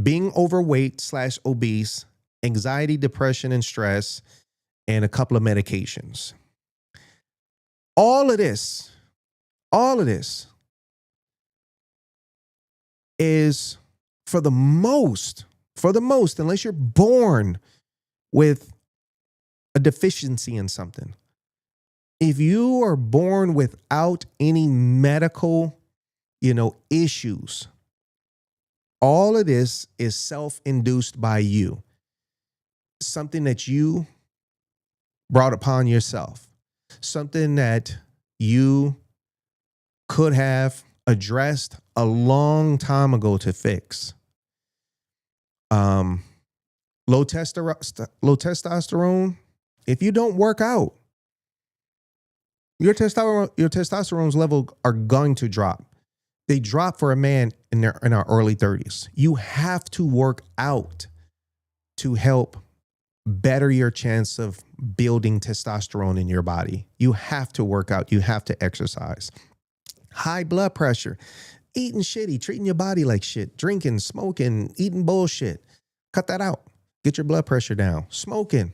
being overweight / obese, anxiety, depression, and stress, and a couple of medications. All of this is for the most, unless you're born with a deficiency in something. If you are born without any medical, issues, all of this is self-induced by you. Something that you brought upon yourself. Something that you could have addressed a long time ago to fix. Low testosterone. If you don't work out, Your testosterone's level are going to drop. They drop for a man in our early 30s. You have to work out to help better your chance of building testosterone in your body. You have to work out. You have to exercise. High blood pressure, eating shitty, treating your body like shit, drinking, smoking, eating bullshit. Cut that out. Get your blood pressure down. Smoking.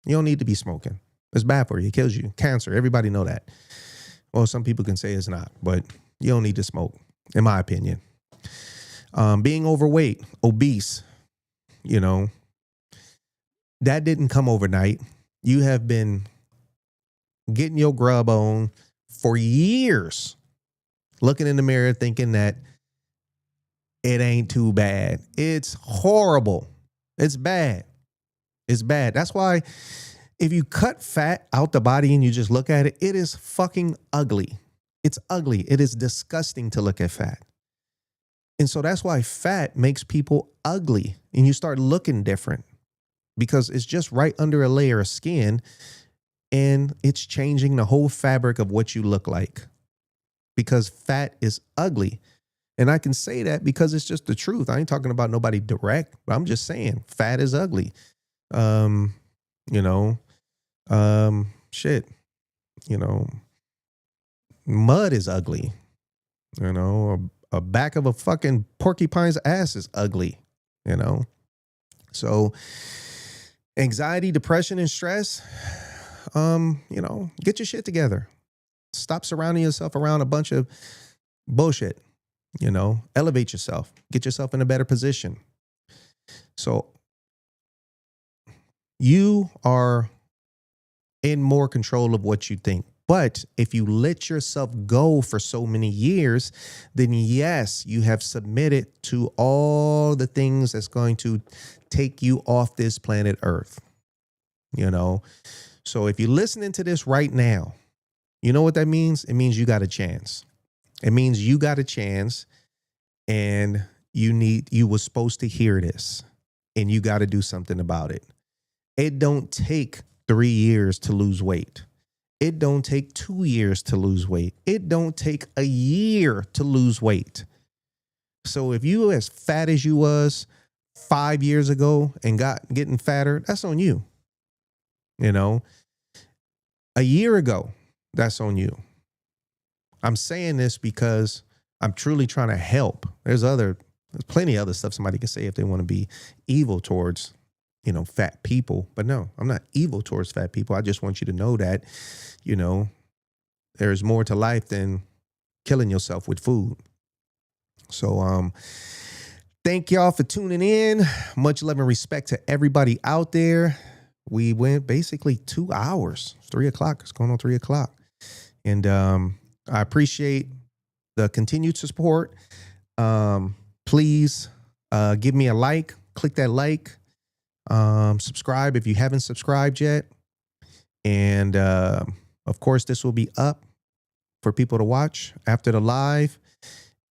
You don't need to be smoking. It's bad for you. It kills you. Cancer. Everybody know that. Well, some people can say it's not, but you don't need to smoke, in my opinion. Being overweight, obese, you know, that didn't come overnight. You have been getting your grub on for years, looking in the mirror thinking that it ain't too bad. It's horrible. It's bad. It's bad. That's why if you cut fat out the body and you just look at it, it is fucking ugly. It's ugly. It is disgusting to look at fat. And so that's why fat makes people ugly and you start looking different because it's just right under a layer of skin and it's changing the whole fabric of what you look like because fat is ugly. And I can say that because it's just the truth. I ain't talking about nobody direct, but I'm just saying fat is ugly. You know, shit, you know, mud is ugly. You know, a back of a fucking porcupine's ass is ugly, you know? So anxiety, depression, and stress, you know, get your shit together. Stop surrounding yourself around a bunch of bullshit, you know, elevate yourself, get yourself in a better position. So you are in more control of what you think. But if you let yourself go for so many years, then yes, you have submitted to all the things that's going to take you off this planet Earth. You know, so if you're listening to this right now, you know what that means? It means you got a chance. It means you got a chance and you were supposed to hear this and you got to do something about it. It don't take 3 years to lose weight. It don't take 2 years to lose weight. It don't take a year to lose weight. So if you as fat as you was 5 years ago and getting fatter, that's on you. You know, a year ago, that's on you. I'm saying this because I'm truly trying to help. There's plenty of other stuff somebody can say if they want to be evil towards, you know, fat people. But no, I'm not evil towards fat people. I just want you to know that, you know, there's more to life than killing yourself with food. So thank y'all for tuning in. Much love and respect to everybody out there. We went basically 2 hours, 3 o'clock. It's going on 3 o'clock. And I appreciate the continued support. Please give me a like. Click that like. Subscribe if you haven't subscribed yet. And of course, this will be up for people to watch after the live.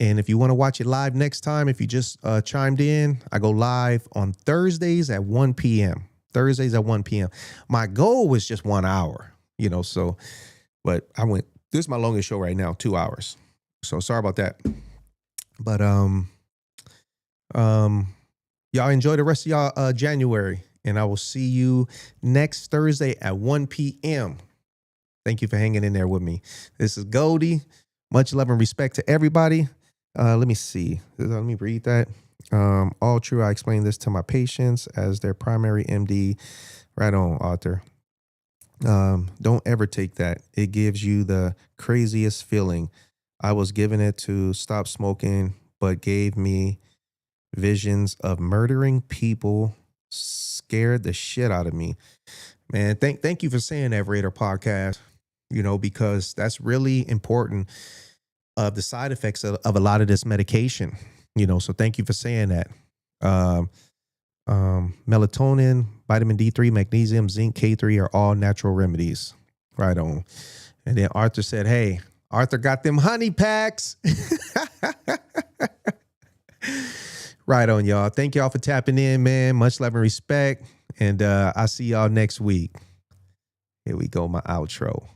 And if you want to watch it live next time, if you just chimed in, I go live on Thursdays at 1 p.m. Thursdays at 1 p.m. My goal was just 1 hour, you know, so, but this is my longest show right now, 2 hours. So sorry about that. But y'all enjoy the rest of y'all January, and I will see you next Thursday at 1 p.m. Thank you for hanging in there with me. This is Goldie. Much love and respect to everybody. Let me see. Let me read that. All true. I explain this to my patients as their primary MD. Right on, author. Don't ever take that. It gives you the craziest feeling. I was given it to stop smoking, but gave me visions of murdering people. Scared the shit out of me. Man, thank you for saying that, Raider Podcast. You know, because that's really important of the side effects of a lot of this medication. You know, so thank you for saying that. Melatonin, vitamin D3, magnesium, zinc, K3 are all natural remedies. Right on. And then Arthur said, hey, Arthur got them honey packs. Right on, y'all. Thank y'all for tapping in, man. Much love and respect. And I'll see y'all next week. Here we go, my outro.